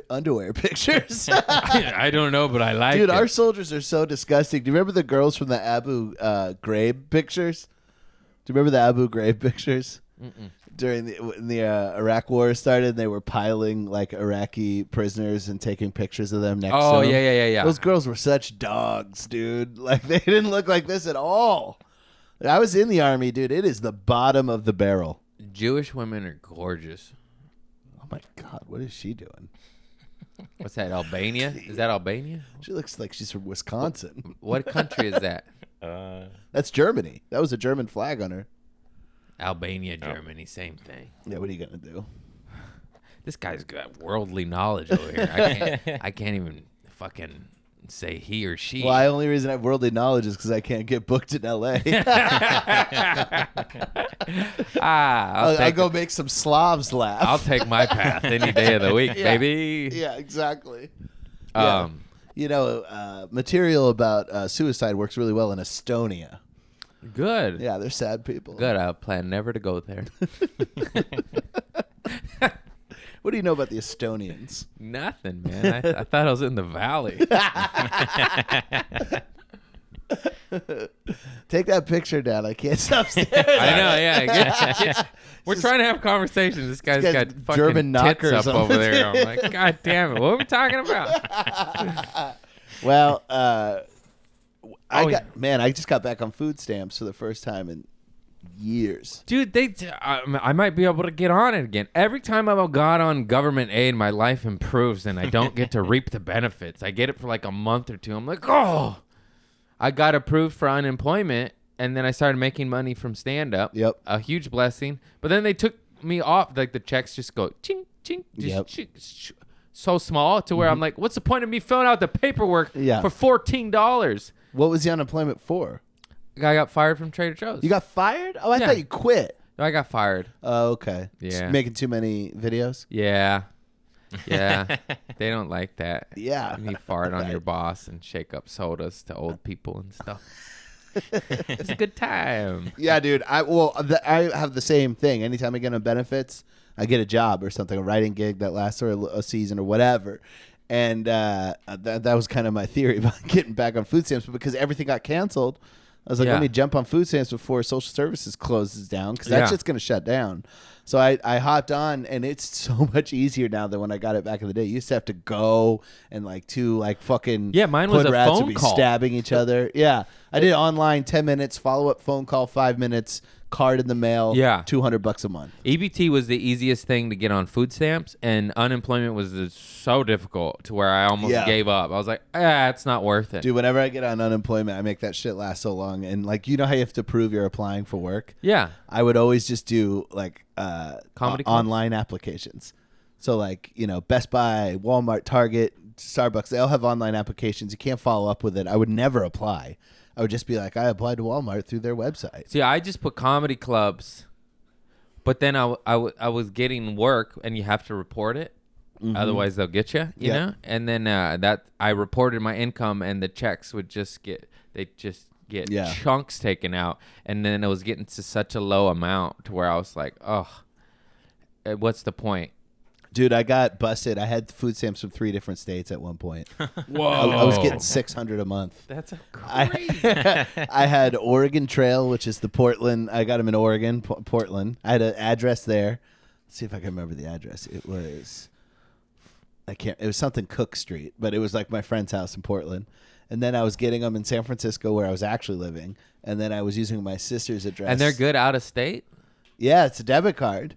underwear pictures? I don't know, but I like Dude, it. our soldiers are so disgusting. Do you remember the girls from the Abu Ghraib pictures? Do you remember the Abu Ghraib pictures? During the Iraq War started, they were piling like Iraqi prisoners and taking pictures of them next to Oh, them. yeah. Those girls were such dogs, dude. Like, they didn't look like this at all. I was in the army, dude. It is the bottom of the barrel. Jewish women are gorgeous. Oh my God, what is she doing? What's that, Albania? Is that Albania? She looks like she's from Wisconsin. What country is that? That's Germany. That was a German flag on her. Albania, Germany, same thing. Yeah, what are you gonna do? This guy's got worldly knowledge over here. I can't even fucking say he or she. Well, the only reason I have worldly knowledge is because I can't get booked in L.A. I'll go make some Slavs laugh. I'll take my path any day of the week, baby. Yeah, exactly. Um, You know, material about suicide works really well in Estonia. Good. Yeah, they're sad people. Good. I plan never to go there. What do you know about the Estonians? Nothing, man. I thought I was in the valley. Take that picture down. I can't stop staring. I know, yeah. We're trying to have conversations. This guy's This got guy's fucking German tits knockers up on over the- there. I'm like, God damn it. What are we talking about? Well, Oh, I just got back on food stamps for the first time in years. Dude, I might be able to get on it again. Every time I've got on government aid, my life improves and I don't get to reap the benefits. I get it for like a month or two. I'm like, oh, I got approved for unemployment and then I started making money from stand-up. Yep. A huge blessing. But then they took me off. Like the checks just go ching, ching, just Yep. ching, so small to where I'm like, what's the point of me filling out the paperwork Yeah. for $14? What was the unemployment for? I got fired from Trader Joe's. You got fired? Oh, I Yeah. thought you quit. I got fired. Oh, okay. Yeah. Just making too many videos? Yeah. Yeah. They don't like that. Yeah. You fart on your boss and shake up sodas to old people and stuff. It's a good time. Yeah, dude. I have the same thing. Anytime I get on benefits, I get a job or something, a writing gig that lasts for a season or whatever. And that was kind of my theory about getting back on food stamps. But because everything got canceled, I was like, Yeah. let me jump on food stamps before social services closes down because that Yeah. shit's going to shut down. So I hopped on, and it's so much easier now than when I got it back in the day. You used to have to go and fucking Yeah, mine was hood a rats phone would be call. stabbing each other. Yeah, I did online 10 minutes, follow up phone call 5 minutes, card in the mail. Yeah. $200 a month. EBT was the easiest thing to get on food stamps, and unemployment was so difficult to where I almost Yeah. gave up. I was like, it's not worth it. Dude, whenever I get on unemployment, I make that shit last so long. And you know how you have to prove you're applying for work? Yeah. I would always just do Comedy clubs? online applications. So Best Buy, Walmart, Target, Starbucks, they all have online applications. You can't follow up with it. I would never apply. I would just be like, I applied to Walmart through their website. See, I just put comedy clubs, but then I was getting work, and you have to report it. Otherwise, they'll get you, you Yeah. know? And then that I reported my income, and the checks would just get Yeah. chunks taken out. And then it was getting to such a low amount to where I was like, what's the point? Dude, I got busted. I had food stamps from 3 different states at one point. Whoa. I was getting $600 a month. That's a I, crazy. I had Oregon Trail, which is the Portland. I got them in Oregon, Portland. I had an address there. Let's see if I can remember the address. It was it was something Cook Street, but it was like my friend's house in Portland. And then I was getting them in San Francisco where I was actually living. And then I was using my sister's address. And they're good out of state? Yeah, it's a debit card.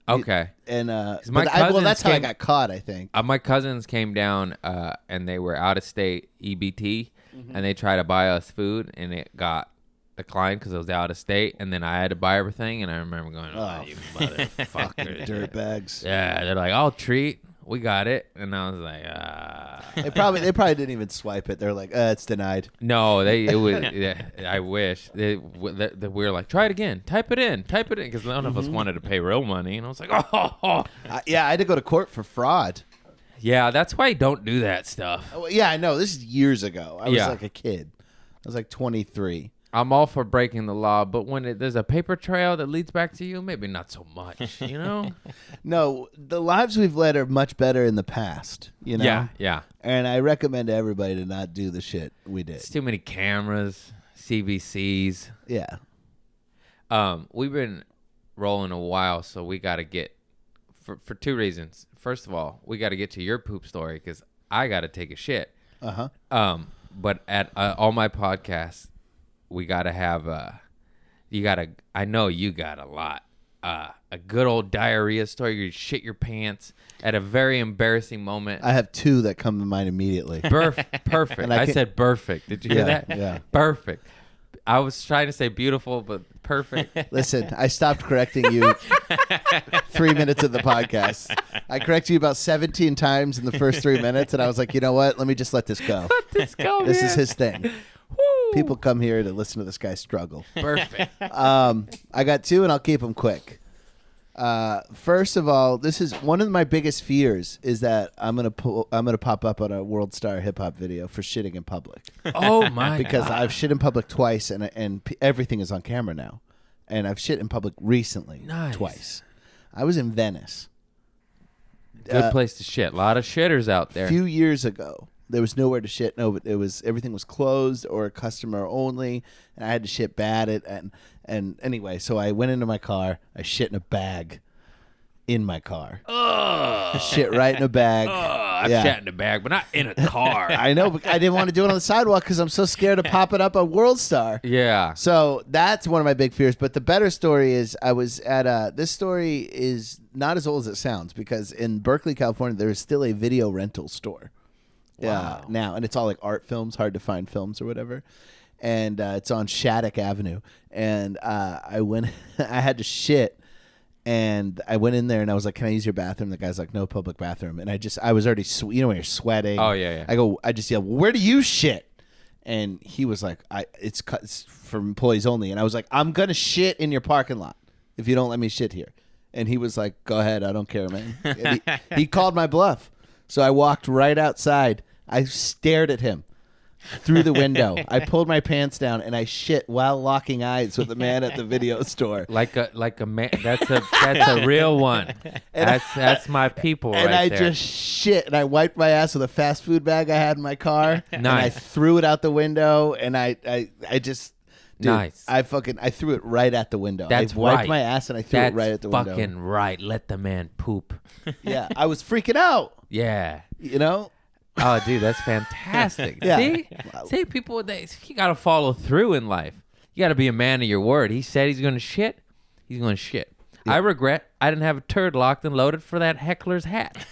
Okay. And my that's how I cousins got caught, I think. My cousins came down and they were out of state EBT, and they tried to buy us food, and it got declined because it was out of state. And then I had to buy everything, and I remember going, "Oh, you motherfucker, Dirt bags. Yeah, they're like, "I'll treat." we got it. And I was like, They probably didn't even swipe it. They're like, it's denied. No, it was. Yeah, I wish we were like, try it again, type it in, because none of us wanted to pay real money, and I was like, Yeah, I had to go to court for fraud. yeah, that's why I don't do that stuff. Yeah, I know. This is years ago. I was Yeah. like a kid. I was like 23. I'm all for breaking the law, but when there's a paper trail that leads back to you, maybe not so much, you know? No, the lives we've led are much better in the past, you know? Yeah. And I recommend to everybody to not do the shit we did. It's too many cameras, CBCs. Yeah. We've been rolling a while, so we got to get for two reasons. First of all, we got to get to your poop story because I got to take a shit. But at all my podcasts, we got to have I know you got a lot. A good old diarrhea story. You shit your pants at a very embarrassing moment. I have two that come to mind immediately. Perfect. And I can- said perfect. Did you hear Yeah, that? yeah. Perfect. I was trying to say beautiful, but perfect. Listen, I stopped correcting you 3 minutes of the podcast. I corrected you about 17 times in the first 3 minutes, and I was like, you know what? Let me just let this go. Let's go, This man. is his thing. Woo. People come here to listen to this guy struggle. Perfect. I got two, and I'll keep them quick. First of all, this is one of my biggest fears is that I'm gonna pop up on a World Star hip hop video for shitting in public Oh my because God. I've shit in public twice, and everything is on camera now, and I've shit in public recently twice. I was in Venice. Good place to shit. A lot of shitters out there. A few years ago. There was nowhere to shit. No, but everything was closed or customer only, and I had to shit bad. And anyway, so I went into my car. I shit in a bag in my car. Shit right in a bag. I've shat in a bag, but not in a car. I know, but I didn't want to do it on the sidewalk because I'm so scared of popping up on World Star. Yeah. So that's one of my big fears. But the better story is I was at this story is not as old as it sounds because in Berkeley, California, there is still a video rental store. Wow. Now, and it's all like art films, hard to find films or whatever. And it's on Shattuck Avenue. And I went, I had to shit. And I went in there and I was like, "Can I use your bathroom?" The guy's like, "No public bathroom." And I was already, you know, when you're sweating. Oh, yeah. I just yelled, "Well, where do you shit?" And he was like, it's for employees only. And I was like, "I'm going to shit in your parking lot if you don't let me shit here." And he was like, "Go ahead. I don't care, man." And he called my bluff. So I walked right outside. I stared at him through the window. I pulled my pants down and I shit while locking eyes with the man at the video store. Like a man. That's a real one. That's my people And right I there. just shit, and I wiped my ass with a fast food bag I had in my car, and I Nice. threw it out the window, and I just, dude, Nice. I threw it right at the window. That's I wiped right. my ass and I threw That's it right at the window. fucking right. Let the man poop. Yeah, I was freaking out. Yeah. You know, Oh, dude, that's fantastic. Yeah. See, people, you got to follow through in life. You got to be a man of your word. He said he's going to shit. He's going to shit. I regret I didn't have a turd locked and loaded for that heckler's hat.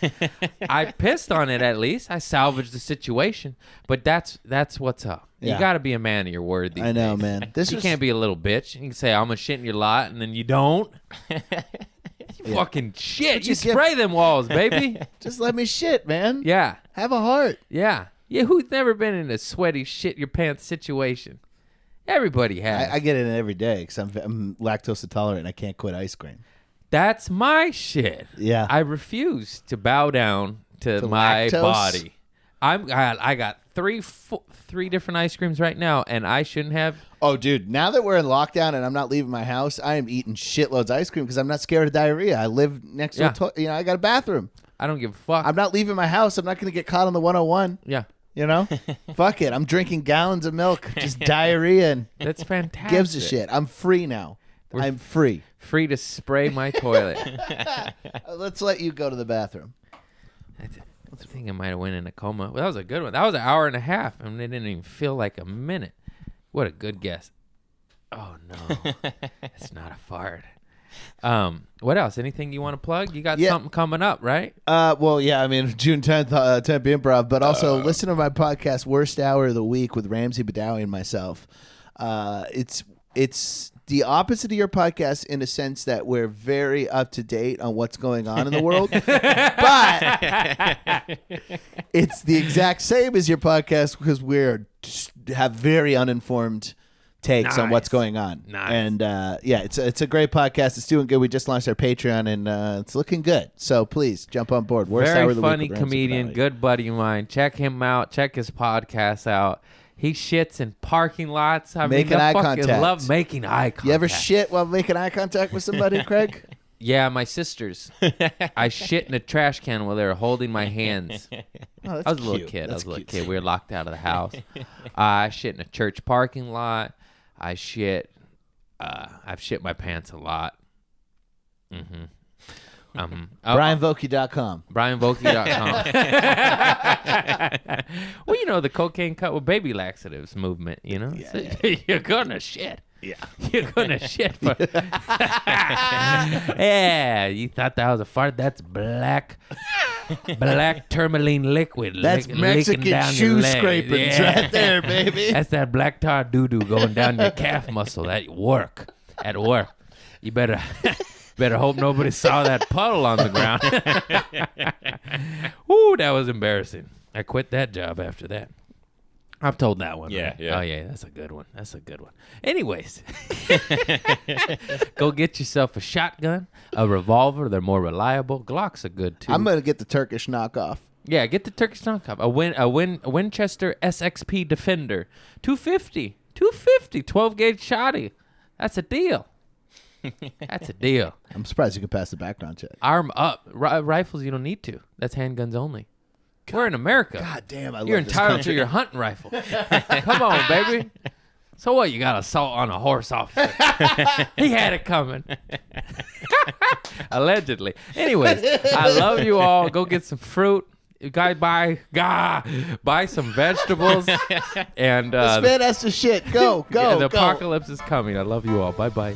I pissed on it at least. I salvaged the situation. But that's what's up. Yeah. You got to be a man of your word these I know, days. man. You can't be a little bitch. You can say, I'm going to shit in your lot, and then you don't. You fucking shit. But You you give- spray them walls, baby. Just let me shit, man. Yeah. Have a heart. Yeah. Yeah, who's never been in a sweaty shit your pants situation? Everybody has. I get it every day because I'm lactose intolerant and I can't quit ice cream. That's my shit. Yeah. I refuse to bow down to my lactose? body. I got three different ice creams right now, and I shouldn't have. Oh, dude, now that we're in lockdown and I'm not leaving my house, I am eating shitloads of ice cream because I'm not scared of diarrhea. I live next to I got a bathroom. I don't give a fuck. I'm not leaving my house. I'm not going to get caught on the 101. Yeah. You know? Fuck it. I'm drinking gallons of milk, just diarrhea, and That's fantastic. gives a shit. I'm free now. I'm free. Free to spray my toilet. Let's let you go to the bathroom. I think I might have went in a coma. Well, that was a good one. That was an hour and a half, and it didn't even feel like a minute. What a good guess. Oh, no. It's not a fart. What else? Anything you want to plug? You got something coming up, right? Well, yeah, I mean, June 10th, Tempe Improv, but also listen to my podcast, Worst Hour of the Week with Ramsey Badawi and myself. It's the opposite of your podcast in a sense that we're very up to date on what's going on in the world, but it's the exact same as your podcast because have very uninformed takes on what's going on. Nice. And it's a great podcast. It's doing good. We just launched our Patreon and it's looking good. So please jump on board. Worst hour Very of the week funny with Ramsey comedian, Finale. good buddy of mine. Check him out. Check his podcast out. He shits in parking lots. Making eye fucking contact. love making eye contact. You ever shit while making eye contact with somebody, Craig? Yeah, my sisters. I shit in a trash can while they were holding my hands. Oh, I that's was a little cute. kid. That's We cute. were locked out of the house. I shit in a church parking lot. I shit. I've shit my pants a lot. Mm-hmm. BryanVokey.com. BryanVokey.com. Well, you know, the cocaine cut with baby laxatives movement, you know? So you're going to shit. Yeah. You're going to shit. Yeah, you thought that was a fart? That's black tourmaline liquid. That's licking Mexican down your shoe leg. scrapings right there, baby. That's that black tar doo-doo going down your calf muscle at work. You better hope nobody saw that puddle on the ground. Ooh, that was embarrassing. I quit that job after that. I've told that one. Yeah, right? yeah. Oh, yeah, that's a good one. Anyways, go get yourself a shotgun, a revolver. They're more reliable. Glocks are good, too. I'm going to get the Turkish knockoff. Yeah, get the Turkish knockoff. A Winchester SXP Defender. $250. 12-gauge shotty. That's a deal. That's a deal. I'm surprised you can pass the background check. Arm up. Rifles, you don't need to. That's handguns only. We're in America. God damn, I love You're this entitled country. to your hunting rifle. Come on, baby. So what? You got assault on a horse officer. He had it coming. Allegedly. Anyways, I love you all. Go get some fruit. You guys buy some vegetables. And This man has to shit. Go, go, the go. apocalypse is coming. I love you all. Bye-bye.